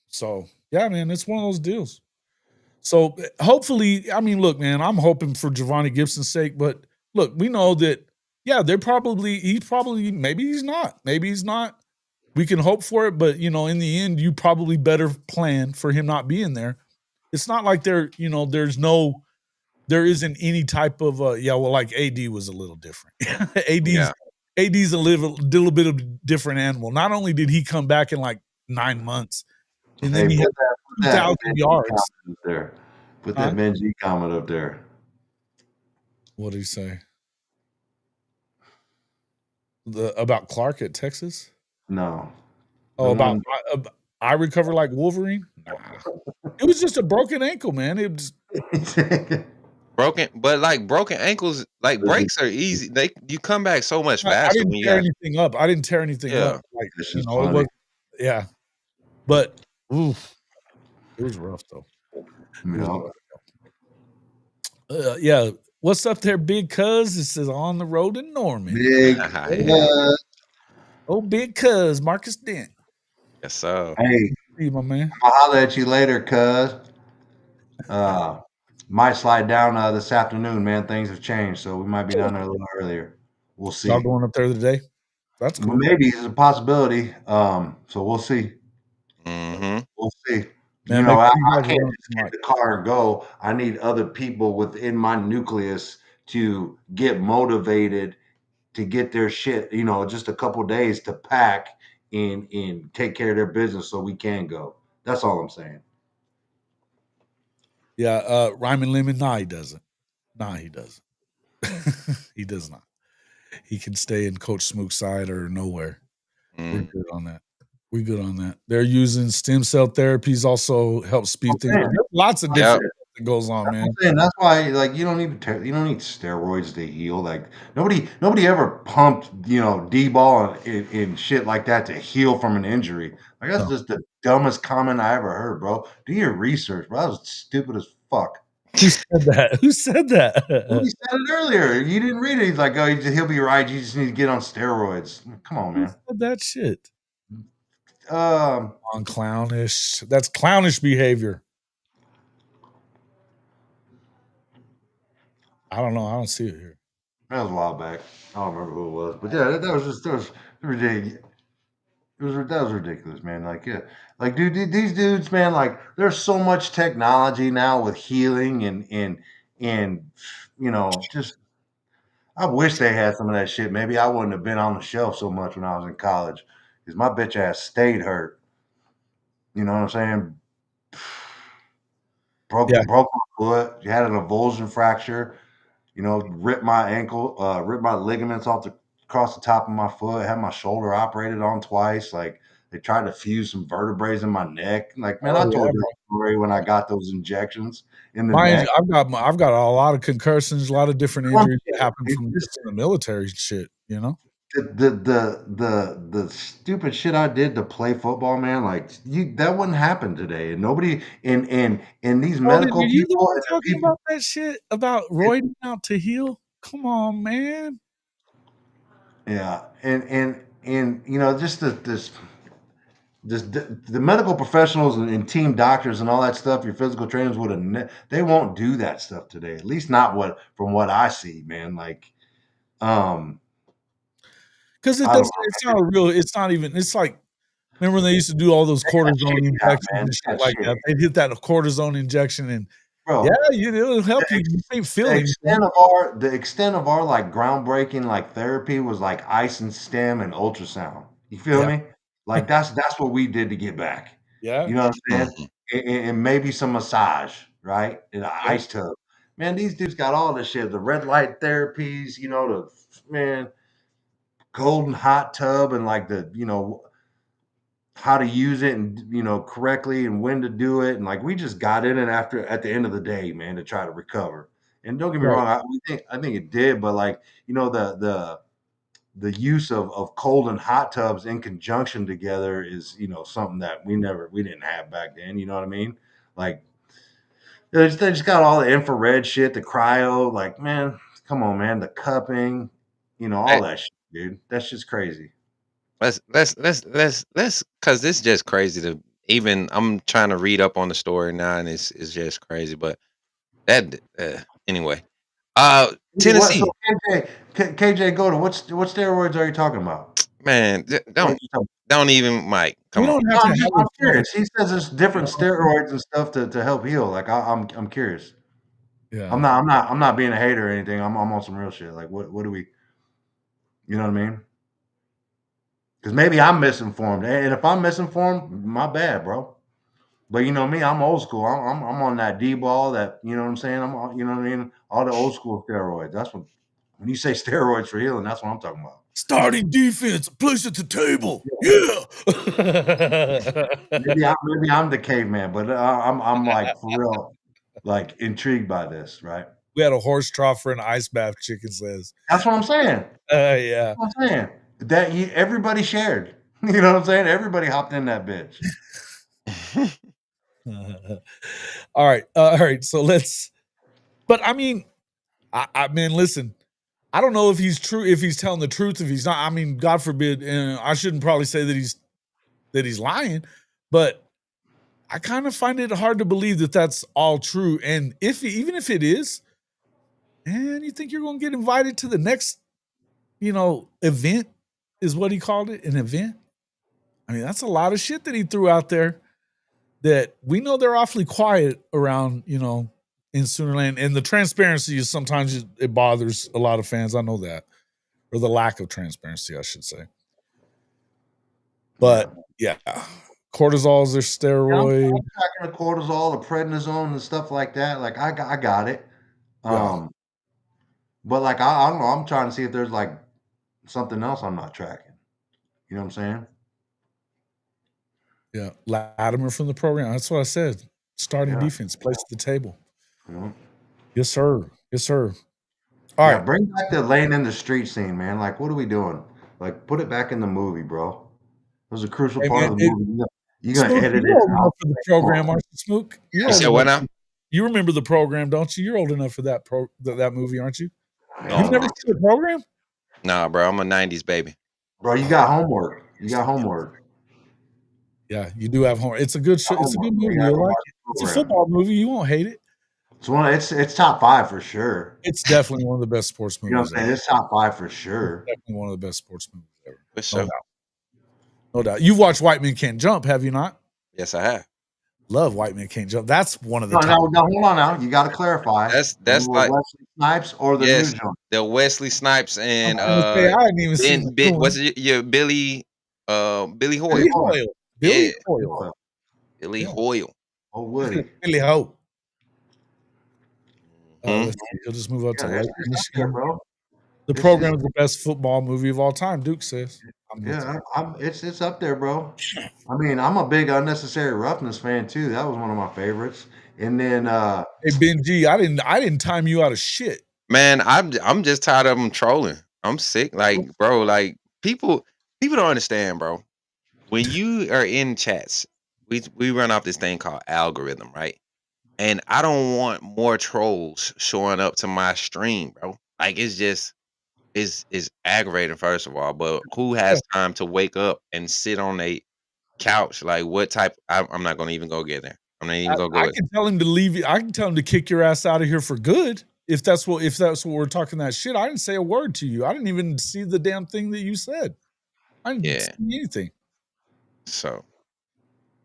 So yeah, man, it's one of those deals. So hopefully, I mean, look, man, I'm hoping for Giovanni Gibson's sake, but look, we know that, yeah, maybe he's not. Maybe he's not. We can hope for it, but you know, in the end, you probably better plan for him not being there. It's not like there isn't any type of like AD was a little different. Yeah. AD's a little bit of a different animal. Not only did he come back in like 9 months, and then Hey, he put had that 2,000 Benji yards. comment up there. Put Huh? that Benji comment up there. What did he say? About Clark at Texas? No. Oh, about I recover like Wolverine? Nah. It was just a broken ankle, man. It was Broken ankles, like breaks are easy. You come back so much I faster didn't when you tear got anything up. I didn't tear anything up. yeah. Like, This you is know, it funny. was yeah. But oof, it was rough though. It was No. rough. Yeah. What's up there, big cuz? This is on the road in Norman. Big. Yeah. Oh, big cuz, Marcus Dent. Yes, sir. Hey, See you, my man. I'll holler at you later, cuz. Might slide down this afternoon, man. Things have changed, so we might be down there a little earlier. We'll see. Y'all going up there today? That's cool. Maybe it's a possibility. So we'll see. Mm-hmm. We'll see. Man, You make know, sure I you guys can't run just get tonight. in the car and go. I need other people within my nucleus to get motivated to get their shit, you know, just a couple days to pack and take care of their business so we can go. That's all I'm saying. Yeah, Ryman Lemon, nah, he doesn't. Nah, he doesn't. He does not. He can stay in Coach Smook's side or nowhere. We're good on that. We're good on that. They're using stem cell therapies also help speed things. There's lots of different stuff that goes on, man. That's why, like, you don't need steroids to heal. Like, nobody ever pumped, you know, D-ball and shit like that to heal from an injury. Like, that's just the dumbest comment I ever heard, bro. Do your research, bro. That was stupid as fuck. Who said that? Who said that? Well, he said it earlier. You didn't read it. He's like, oh, he'll be right. You just need to get on steroids. Come on, Who man. said that shit? Um, On clownish. That's clownish behavior. I don't know. I don't see it here. that was a while back. I don't remember who it was, but yeah, that was ridiculous. That was ridiculous, man. Like, yeah, like, dude, these dudes, man, like, there's so much technology now with healing and you know, just I wish they had some of that shit. Maybe I wouldn't have been on the shelf so much when I was in college because my bitch ass stayed hurt. You know what I'm saying? Broke Yeah. my foot. You had an avulsion fracture. You know, ripped my ankle, ripped my ligaments across the top of my foot. Had my shoulder operated on twice. Like they tried to fuse some vertebrae in my neck. Like, man, I Oh, told yeah, you that story when I got those injections in the Mine, neck. I've got a lot of concussions, a lot of different injuries that happen It from just just the military shit, you know? the stupid shit I did to play football, man. Like that wouldn't happen today, and nobody and these Roden, medical are you the people one and the talking people. about that shit about roiding out to heal? Come on, man. Yeah, and you know, just the medical professionals and team doctors and all that stuff, your physical trainers would have they won't do that stuff today. At least not what from what I see, man. Like, um, Because it I don't doesn't. It's not a real. It's not even. It's like remember when they used to do all those cortisone injections and shit like that. They'd hit that cortisone injection and bro. it'll help you. You ain't The feeling. extent of our like groundbreaking like therapy was like ice and stem and ultrasound. You feel me? Like that's what we did to get back. Yeah. You know what I'm saying? Mhm. And maybe some massage, right? In an ice tub. Man, these dudes got all this shit. The red light therapies, you know, golden hot tub and like how to use it and correctly and when to do it. And like we just got in it at the end of the day, man, to try to recover. And don't get me wrong, I think it did, but like, the use of cold and hot tubs in conjunction together is, something that we didn't have back then. You know what I mean? Like they just got all the infrared shit, the cryo, like, man, come on, man, the cupping, all that shit, dude. That's just crazy. Let's because this is just crazy to even. I'm trying to read up on the story now, and it's just crazy. But that anyway, What? Tennessee, So KJ, go to what steroids are you talking about? man, don't even Mike. We Come on, don't have to have I'm it. curious. He says there's different steroids and stuff to help heal. Like I'm curious. Yeah. I'm not being a hater or anything. I'm on some real shit. Like what do we? You know what I mean? Because maybe I'm misinformed, and if I'm misinformed, my bad, bro. But you know me, I'm old school. I'm on that D ball. That you know what I'm saying. You know what I mean. All the old school steroids. That's when you say steroids for healing. That's what I'm talking about. Starting defense, place at the table. Yeah. Maybe I'm the caveman, but I'm like for real, like intrigued by this. Right. We had a horse trough for an ice bath. Chicken says. That's what I'm saying. Yeah. That's what I'm saying. Everybody shared. You know what I'm saying? Everybody hopped in that bitch. All right. All right. So let's. But I mean, I mean, listen. I don't know if he's true, if he's telling the truth, if he's not. I mean, God forbid. And I shouldn't probably say that he's lying, but I kind of find it hard to believe that that's all true. And even if it is, and you think you're going to get invited to the next, event, is what he called it, an event. I mean, that's a lot of shit that he threw out there that we know they're awfully quiet around, in Soonerland. And the transparency is sometimes it bothers a lot of fans. I know that, or the lack of transparency, I should say. But yeah, cortisol is their steroid. I'm tracking the cortisol, the prednisone, and stuff like that. Like I got it. But like I don't know. I'm trying to see if there's like something else I'm not tracking. You know what I'm saying? Yeah, Latimer from the program. That's what I said. Starting defense, place at the table. Yes, sir. Yes, sir. All right. Bring back the laying in the street scene, man. Like, what are we doing? Like, put it back in the movie, bro. It was a crucial part of the movie. You're gonna Smook, edit you're it old enough out. for the program, aren't you, Smook? You said what now? You remember the program, don't you? You're old enough for that that movie, aren't you? No, You've never seen the program? Nah, bro. I'm a '90s baby. Bro, you got homework. You got homework. Yeah, you do have homework. It's a good show. It's a good movie. You'll like it. It's a football movie. You won't hate it. It's top 5 for sure. It's definitely one of the best sports movies. You know what I'm saying? It's top 5 for sure. It's definitely one of the best sports movies ever. For sure. No doubt. No doubt. You've watched White Men Can't Jump, have you not? Yes, I have. Love White Men Can't Jump. That's one of the No, hold on now. You got to clarify. That's like Wesley Snipes or the new jump. The Wesley Snipes and I didn't even see what's your Billy Hoyle? Billy Hoyle. Billy Hoyle. Billy Hoyle. Oh, Woody. Billy Hoyle. Let's see. He'll just move up to Lake Michigan. Bro. The program is the best football movie of all time, Duke says. It's up there, bro. I mean, I'm a big Unnecessary Roughness fan too. That was one of my favorites. And then hey Benji, I didn't time you out of shit. Man, I'm just tired of them trolling. I'm sick. Like, bro, like people don't understand, bro. When you are in chats, we run off this thing called algorithm, right? And I don't want more trolls showing up to my stream, bro. Like it's aggravating, first of all. But who has time to wake up and sit on a couch? Like, what type? I'm not gonna even go get there. I'm not even gonna go. I can tell him to leave you. I can tell him to kick your ass out of here for good if that's what we're talking that shit, I didn't say a word to you. I didn't even see the damn thing that you said. I didn't see anything. So,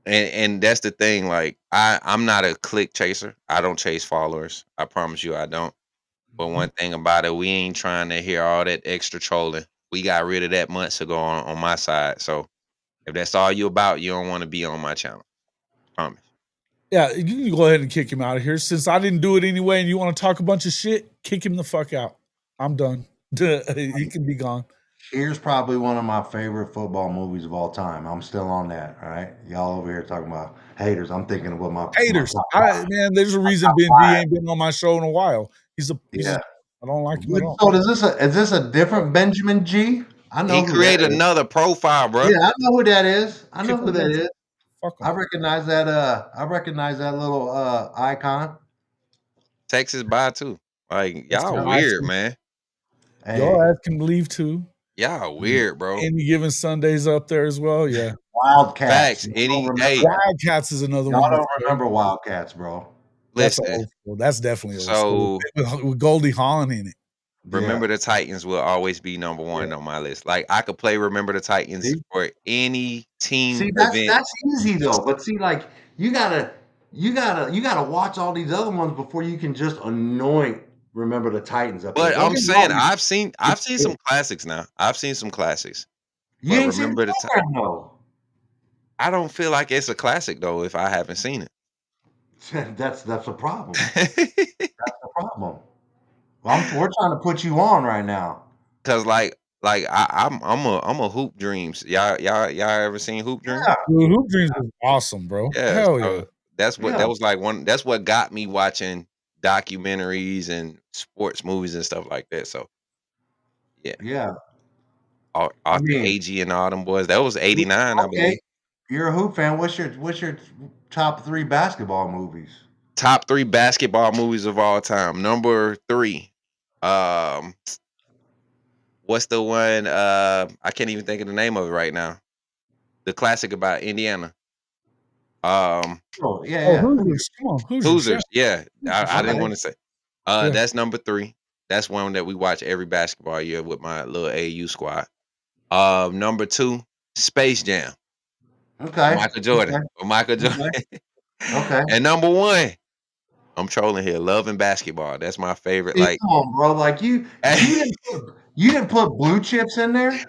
and that's the thing. Like, I'm not a click chaser. I don't chase followers. I promise you, I don't. But one thing about it, we ain't trying to hear all that extra trolling. We got rid of that months ago on my side. So, if that's all you about, you don't want to be on my channel. Promise. Yeah, you can go ahead and kick him out of here. Since I didn't do it anyway, and you want to talk a bunch of shit, kick him the fuck out. I'm done. He can be gone. Here's probably one of my favorite football movies of all time. I'm still on that. All right, y'all over here talking about haters. I'm thinking of what my haters. my Man, there's a reason Ben D ain't been on my show in a while. I don't like him at all. So is this a different Benjamin G? I know he created another profile, bro. Yeah, I know who that is. I know who that is. Fuck I recognize that. I recognize that little icon. Texas by too. Like, y'all weird, man. Hey. Y'all ass can leave too. Y'all weird, bro. Any given Sundays up there as well. Yeah. Wildcats. Wildcats is another one. Y'all don't remember Wildcats, bro. Listen, that's definitely old school. With Goldie Hawn in it. Remember the Titans will always be number one on my list. Like, I could play Remember the Titans for any team event. That's easy though. But see, like you gotta watch all these other ones before you can just anoint Remember the Titans up there. But I'm saying I've seen some classics now. I've seen some classics. You ain't seen the Titans though. I don't feel like it's a classic though if I haven't seen it. That's a problem. That's a problem. Well, we're trying to put you on right now. Cause like I'm a Hoop Dreams. Y'all ever seen Hoop Dreams? Yeah. Dude, Hoop Dreams is awesome, bro. Yeah, hell yeah. That was like that's what got me watching documentaries and sports movies and stuff like that. So yeah. Arthur Agee and all them boys. That was 89, I believe. You're a Hoop fan. What's your top 3 basketball movies? Top 3 basketball movies of all time. Number 3. What's the one? I can't even think of the name of it right now. The classic about Indiana. Hoosiers. Come on, Hoosiers. Yeah. I didn't want to say. That's number 3. That's one that we watch every basketball year with my little AU squad. Number 2, Space Jam. Okay. Michael Jordan. Okay. And number 1, I'm trolling here. Love and Basketball. That's my favorite. Like, come on, bro. Like you didn't put Blue Chips in there.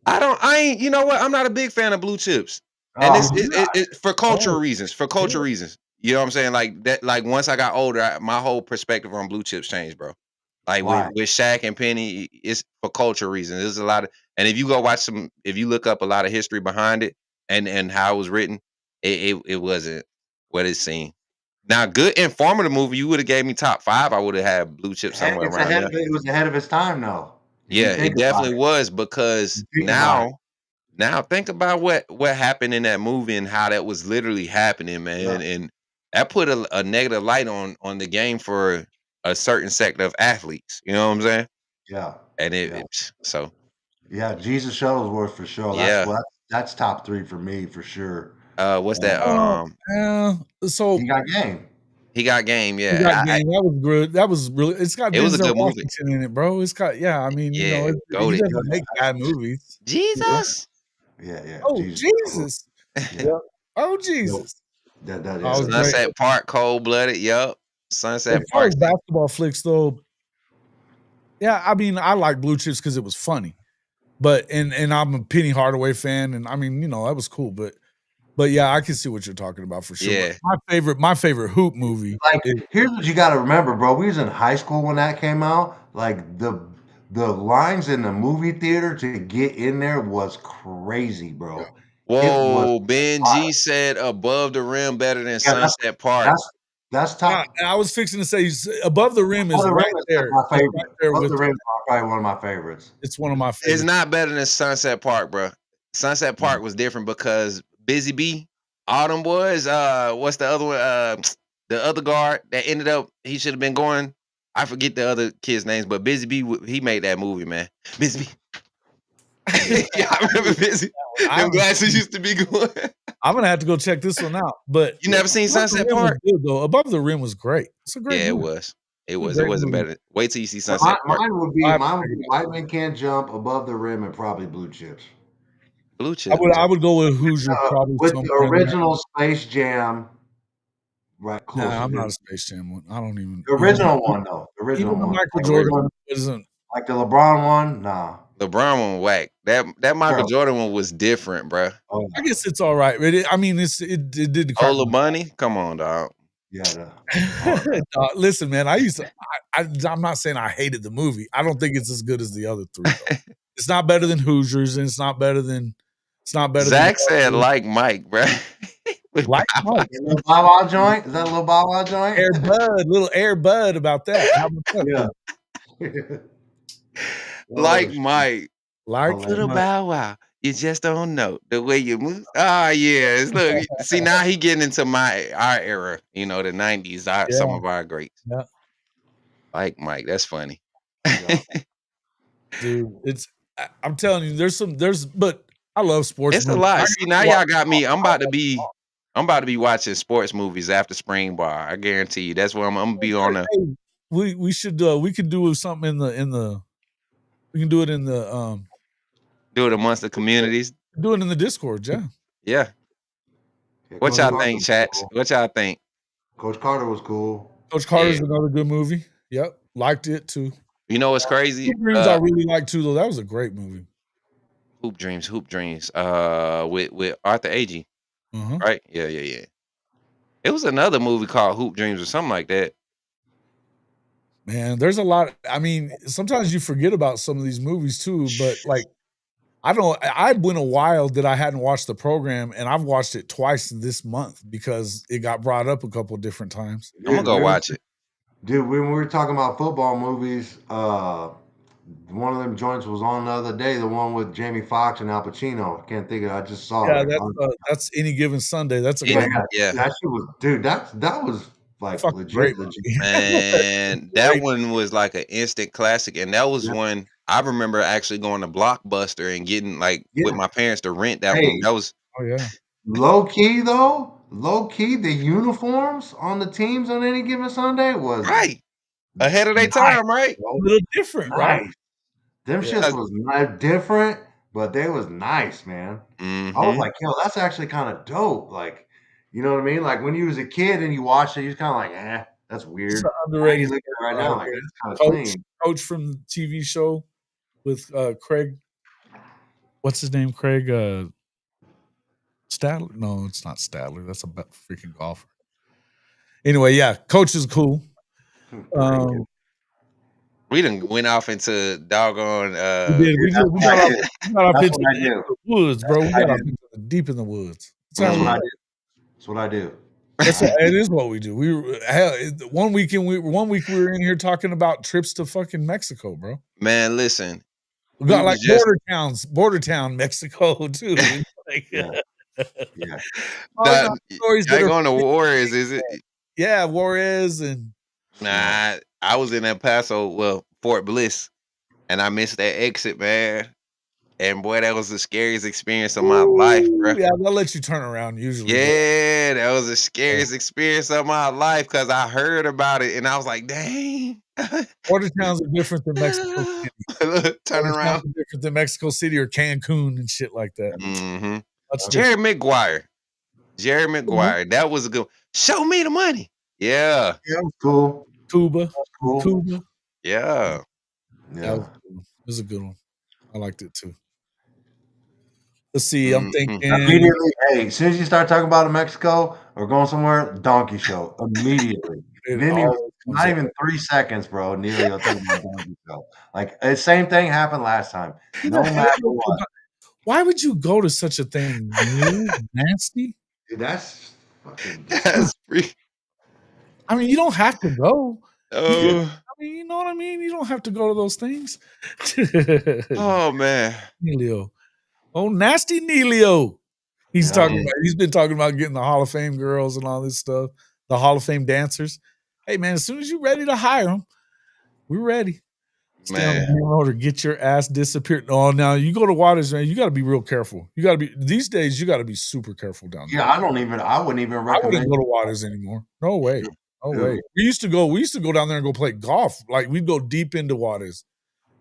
I ain't. You know what? I'm not a big fan of Blue Chips, and it's for cultural reasons. For cultural reasons. You know what I'm saying? Like that. Like once I got older, my whole perspective on Blue Chips changed, bro. Like with Shaq and Penny, it's for cultural reasons. There's a lot of, and if you go watch if you look up a lot of history behind it and how it was written, it wasn't what it seemed. Now, good informative movie, you would have gave me top 5. I would have had Blue Chips somewhere around there. It was ahead of its time, though. Yeah, it definitely was, because now think about what happened in that movie and how that was literally happening, man. Yeah. And that put a negative light on the game for a certain sector of athletes. You know what I'm saying? Yeah. And yeah, Jesus Shuttlesworth for sure. That's top 3 for me for sure. What's that? So he got game. He got game. Yeah, he got game. That was good. That was really. It's got Denzel Washington in it, bro. It's got. Yeah, I mean, you know, he doesn't make bad movies. Jesus. Yeah. Oh Jesus. Yeah. Oh Jesus. Sunset Park, Cold Blooded. Yup. Sunset Park. Basketball flicks though. Yeah, I mean, I like Blue Chips because it was funny, but and I'm a Penny Hardaway fan, and I mean, you know, that was cool, but yeah, I can see what you're talking about for sure. Yeah. My favorite Hoop movie. Like, here's what you got to remember, bro. We was in high school when that came out. Like the lines in the movie theater to get in there was crazy, bro. Whoa, Ben G said Above the Rim better than Sunset Park. That's top. I was fixing to say Above the Rim is right there. My favorite. Above the Rim is probably one of my favorites. It's one of my favorites. It's not better than Sunset Park, bro. Sunset Park was different because Busy B, all them boys. What's the other one? The other guard that ended up, he should have been going. I forget the other kids' names, but Busy B, he made that movie, man. Busy B. Yeah, I remember Busy. Them glasses used to be going. I'm gonna have to go check this one out. But you never seen Sunset Park? Good, though. Above the Rim was great. It's a great movie. It was. It a was. It great wasn't movie. better. Wait till you see Mine, Sunset Park. mine would be White Men Can't Jump, Above the Rim, and probably Blue Chips. Blue I chips. would go with Hoosier probably With the somewhere in there. original Space Jam, right close. Nah, I'm not a Space Jam one. I don't even. The original one, though. The original Even the one. Michael Like, Jordan one isn't. like the LeBron one, nah. LeBron one whack. That Michael Bro. Jordan one was different, bruh. Oh, I guess it's all right. I mean, it did the crack. Ola Bunny, come on, dog. yeah. Listen, man, I'm not saying I hated the movie. I don't think it's as good as the other three. Though. It's not better than Hoosiers, and it's not better than. Zach said like Mike, bruh. Like Mike. A little Bow Wow joint? Is that a little Bow Wow joint? Little Air Bud about that. How about that? Yeah. Like Mike. Like little Bow Wow. You just don't know the way you move. Ah, yeah. Look, see now he getting into our era. You know, the 90s. Some of our greats. Yeah. Like Mike. That's funny. Yeah. Dude, I'm telling you, but I love sports. It's a lot. See, now y'all got me. I'm about to be watching sports movies after spring bar. I guarantee you. That's where I'm gonna be on the. We should we could do something in the we can do it in the do it amongst the communities. Do it in the Discord, yeah. Yeah. What y'all think, chats? What y'all think? Coach Carter was cool. Coach Carter's another good movie. Yep. Liked it too. You know what's crazy? Hoop Dreams I really liked too, though. That was a great movie. Hoop Dreams. With Arthur Agee. Right? Yeah. It was another movie called Hoop Dreams or something like that. Man, there's a lot. I mean, sometimes you forget about some of these movies too, but like, I went a while that I hadn't watched the program, and I've watched it twice this month because it got brought up a couple of different times. I'm gonna go watch it. Dude, when we were talking about football movies, one of them joints was on the other day, the one with Jamie Foxx and Al Pacino. I can't think of it. I just saw it. Yeah, that's Any Given Sunday. That's a great movie. Yeah. That shit was, dude, that was like legit. Man, that one was like an instant classic. And that was one I remember actually going to Blockbuster and getting with my parents to rent that one. That was low key though. Low key, the uniforms on the teams on Any Given Sunday was right ahead of their time, right? A little different, right? Them shits was not different, but they was nice, man. I was like, yo, that's actually kind of dope. Like, you know what I mean? Like when you was a kid and you watched it, you was kind of like, that's weird. Underrated. Look at it right now, like it's kind of clean. Coach from the TV show with Craig. What's his name? Craig Stadler? No, it's not Stadler. That's a freaking golfer. Anyway, yeah, Coach is cool. We done went off into doggone. We got off into the woods, bro. We got off into deep in the woods. That's what I do. That's what I do. It is what we do. One week we were in here talking about trips to fucking Mexico, bro. Man, listen. We got like border town Mexico too. Stories going to Juarez, is it? Yeah, Juarez and nah. I was in El Paso, Fort Bliss, and I missed that exit, man. And boy, that was the scariest experience of my life, bro. Yeah, they'll let you turn around usually. Yeah, that was the scariest experience of my life because I heard about it and I was like, dang. Border towns are different than Mexico City. Turn around. Different than Mexico City or Cancun and shit like that. Mm-hmm. Jerry Maguire. That was a good one. Show me the money. Yeah. Yeah, that was cool. Cuba. Yeah. That was a good one. I liked it too. Let's see. I'm thinking immediately. Hey, as soon as you start talking about Mexico or going somewhere, Donkey Show immediately. Not even 3 seconds, bro. Neely will talk about Donkey Show. Like the same thing happened last time. No matter what. Why would you go to such a thing? Nasty. Dude, that's fucking. That's free. I mean, you don't have to go. I mean, you know what I mean? You don't have to go to those things. Oh man. Nelio. Oh, nasty Nelio. He's been talking about getting the Hall of Fame girls and all this stuff, the Hall of Fame dancers. Hey man, as soon as you're ready to hire them, we're ready. Stay on the road or get your ass disappeared. Oh, now you go to Waters, man. You got to be real careful. You got to be these days. You got to be super careful down there. Yeah, I wouldn't even recommend. I wouldn't go to Waters anymore. No way. Oh wait, we used to go down there and go play golf. Like we'd go deep into waters,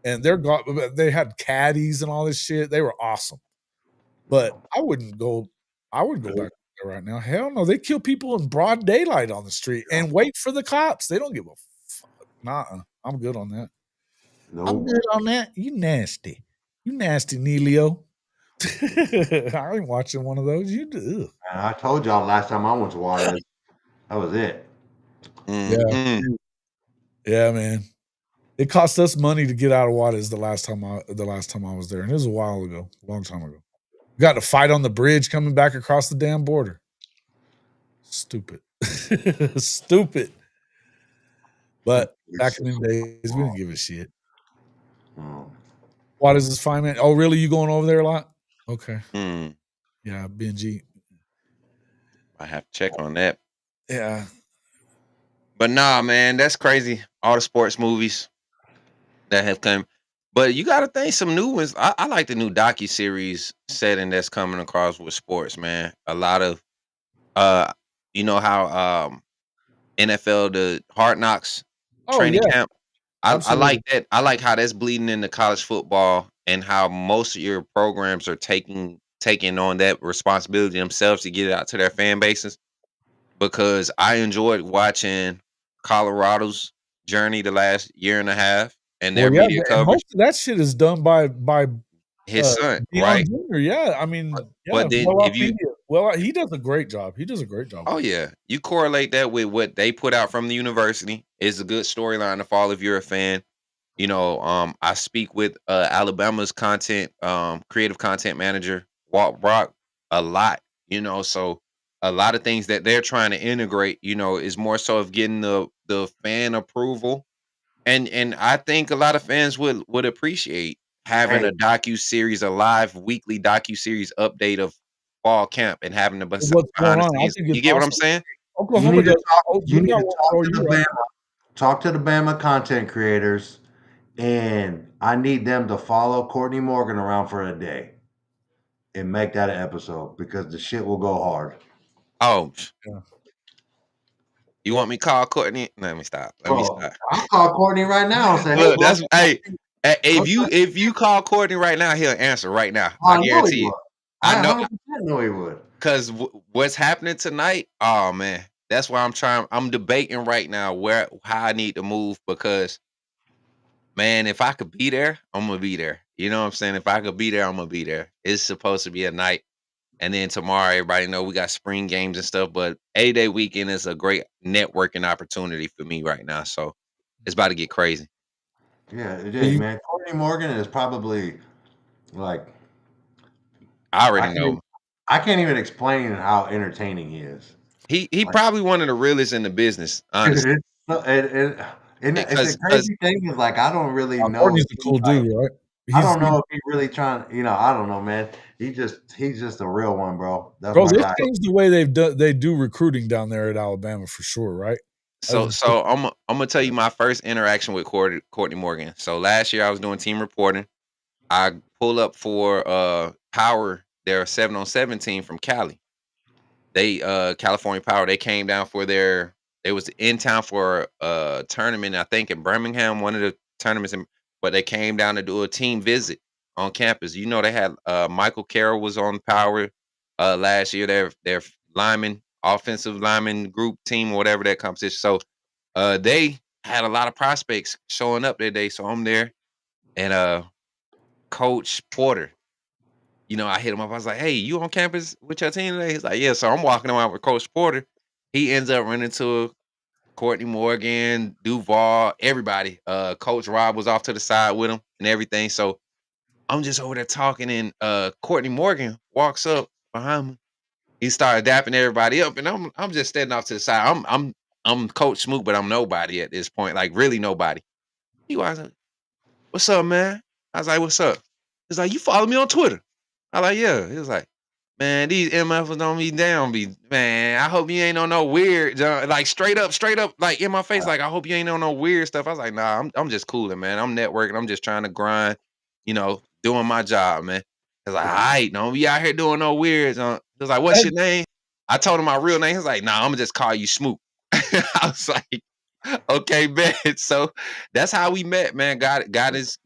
and they had caddies and all this shit. They were awesome, but I wouldn't go. I wouldn't go back there right now. Hell no, they kill people in broad daylight on the street and wait for the cops. They don't give a fuck. Nah, I'm good on that. I'm good on that. You nasty, Neilio. I ain't watching one of those. You do. And I told y'all last time I went to Waters, that was it. Mm-mm. Yeah, man. It cost us money to get out of Waters the last time I was there, and it was a while ago, a long time ago. We got to fight on the bridge coming back across the damn border. Stupid. Stupid. But back in the days, we didn't give a shit. Waters is fine, man. Oh, really? You going over there a lot? Okay. Yeah, Benji. I have to check on that. Yeah. But nah, man, that's crazy. All the sports movies that have come. But you got to think some new ones. I like the new docuseries setting that's coming across with sports, man. A lot of, you know how NFL, the Hard Knocks training camp. I like that. I like how that's bleeding into college football and how most of your programs are taking on that responsibility themselves to get it out to their fan bases. Because I enjoyed watching Colorado's journey the last year and a half and their media coverage. Most of that shit is done by his son, Deion right? Jr. Yeah, I mean, but then he does a great job. He does a great job. Oh yeah, you correlate that with what they put out from the university. It's a good storyline to follow if you're a fan. You know, I speak with Alabama's creative content manager, Walt Brock, a lot. You know, so a lot of things that they're trying to integrate, you know, is more so of getting the fan approval. And I think a lot of fans would appreciate having a docu-series, a live weekly docu-series update of fall camp and having the What's going on? I think you get what I'm saying? Oklahoma does. You need to talk to the Bama content creators, and I need them to follow Courtney Morgan around for a day and make that an episode because the shit will go hard. Oh, yeah. You want me to call Courtney? Let me stop. I'll call Courtney right now and say, "Look, that's hey." If you call Courtney right now, he'll answer right now. I guarantee you. I know he would. Because what's happening tonight? Oh man, that's why I'm debating right now how I need to move because, man, if I could be there, I'm gonna be there. You know what I'm saying? If I could be there, I'm gonna be there. It's supposed to be a night. And then tomorrow, everybody know we got spring games and stuff. But 8-day weekend is a great networking opportunity for me right now. So it's about to get crazy. Yeah, it is, man. Courtney Morgan is probably like I already know. I can't even explain how entertaining he is. He probably one of the realest in the business, honestly. It's a crazy thing is like I don't really know. Courtney's a cool dude, right? I don't know if he's really trying. I don't know, man. He's just a real one, bro. That's my guy. Changed the way they do recruiting down there at Alabama for sure, right? So I'm gonna tell you my first interaction with Courtney Morgan. So last year I was doing team reporting. I pull up for Power, their 7-on-7 team from Cali. They California Power. They came down for they was in town for a tournament, I think in Birmingham, one of the tournaments, but they came down to do a team visit on campus. You know, they had Michael Carroll was on Power last year. Their lineman, offensive lineman group team, whatever that competition. So they had a lot of prospects showing up that day. So I'm there, and Coach Porter, you know, I hit him up. I was like, "Hey, you on campus with your team today?" He's like, "Yeah." So I'm walking around with Coach Porter. He ends up running into Courtney Morgan, Duval, everybody. Coach Rob was off to the side with him and everything. So I'm just over there talking, and Courtney Morgan walks up behind me. He started dapping everybody up, and I'm just standing off to the side. I'm Coach Smook, but I'm nobody at this point, like really nobody. He was like, "What's up, man?" I was like, "What's up?" He's like, "You follow me on Twitter?" I like, "Yeah." He was like, "Man, these MFs don't be down, man. I hope you ain't on no weird, like straight up, like in my face, like I hope you ain't on no weird stuff." I was like, "Nah, I'm just cooling, man. I'm networking. I'm just trying to grind, you know, doing my job, man." He's like, "All right, don't be out here doing no weird." He was like, "What's your name?" I told him my real name. He's like, "Nah, I'm gonna just call you Smook." I was like, okay, man. So that's how we met, man. Got his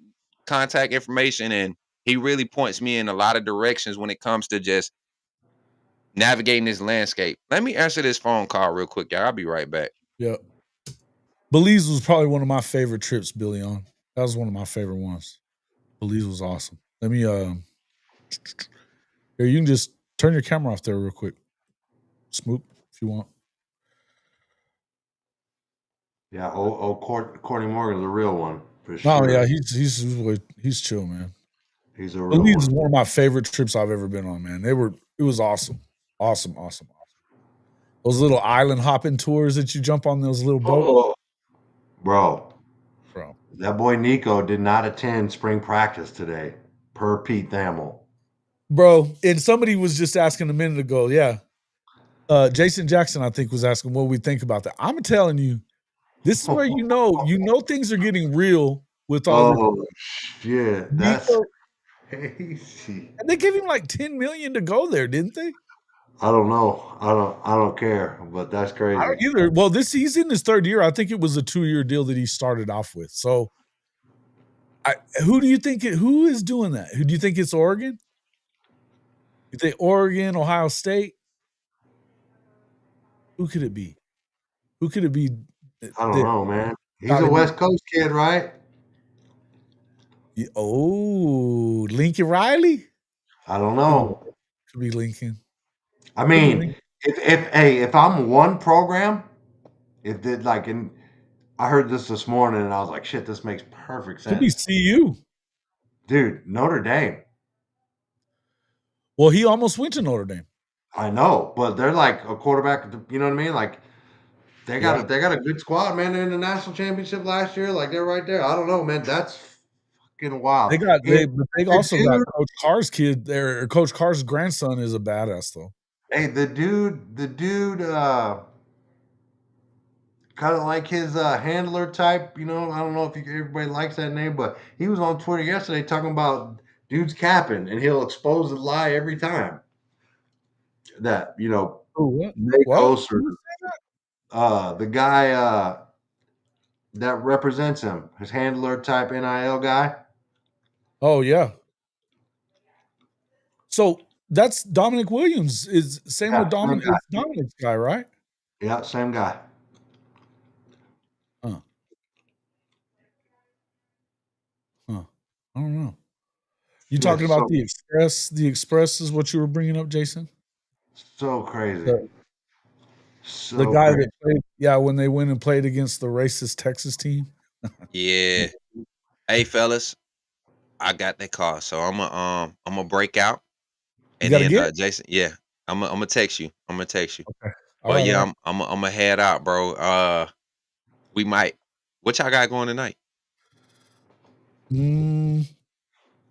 contact information, and he really points me in a lot of directions when it comes to just navigating this landscape. Let me answer this phone call real quick, y'all. I'll be right back. Yeah. Belize was probably one of my favorite trips, Billy, on. That was one of my favorite ones. Belize was awesome. Let me here, you can just turn your camera off there real quick. Smook, if you want. Yeah, Courtney Morgan's a real one for No, sure. yeah, he's chill, man. He's a real Belize one. is one of my favorite trips I've ever been on, man. It was awesome. Awesome. Those little island hopping tours that you jump on those little boats. Oh, bro, Bro. that boy Nico did not attend spring practice today, per Pete Thamel. Bro, and somebody was just asking a minute ago, yeah. Jason Jackson, I think, was asking what we think about that. I'm telling you, this is where you know things are getting real with all this. Oh shit, that's Nico, crazy. and they gave him like $10 million to go there, didn't they? I don't know. I don't care, but that's I crazy. don't either. Well, he's in his third year. I think it was a 2-year deal that he started off with. So, who do you think? Who is doing that? Who do you think it's Oregon? You think Oregon, Ohio State? Who could it be? Who could it be? I don't know, man. He's got a him? West Coast kid, right? Oh, Lincoln Riley? I don't know. Could be Lincoln. I Could be mean, Lincoln. if I'm one program, if did like in, I heard this morning and I was like, shit, this makes perfect Could be sense, CU. dude. Notre Dame. Well, he almost went to Notre Dame. I know, but they're like a quarterback. You know what I mean? Like they got a good squad, man. They're in the national championship last year. Like they're right there. I don't know, man. That's fucking wild. They also got dude, Coach Carr's kid there. Coach Carr's grandson is a badass though. hey, the dude, kind of like his handler type. You know, I don't know if everybody likes that name, but he was on Twitter yesterday talking about dudes capping, and he'll expose the lie every time. That Oh, Nate what? Oser, the guy that represents him, his handler type NIL guy. Oh yeah. So that's Dominic Williams. Is same with Dominic. It's Dominic's guy, right? Yeah, same guy. Huh. I don't know. You talking about the Express? The Express is what you were bringing up, Jason? So crazy. The guy that played, when they went and played against the racist Texas team. Yeah. Hey, fellas, I got that call, so I'm gonna break out, and then Jason, yeah, I'm gonna text you. Okay. But yeah, I'm gonna head out, bro. We might. What y'all got going tonight?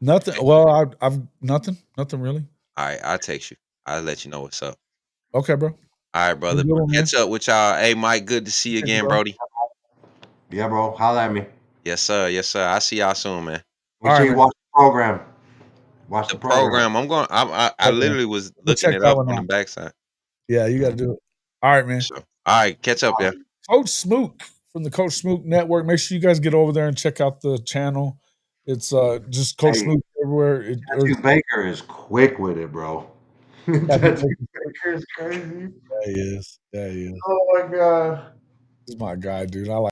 Nothing. Well, I've nothing really. All right, I'll text you. I'll let you know what's up. Okay, bro. All right, brother. Catch up with y'all. Hey, Mike, good to see you again, Brody. Yeah, bro. Holla at me. Yes, sir. Yes, sir. I'll see y'all soon, man. Make sure you watch the program. Watch the program. I'm going. I literally was looking it up on the backside. Yeah, you got to do it. All right, man. Sure. All right, catch up, yeah. Coach Smook from the Coach Smook Network. Make sure you guys get over there and check out the channel. It's just Coach Smook everywhere. Baker is quick with it, bro. Baker is crazy. Yeah, he is. Oh my god. He's my guy, dude. I like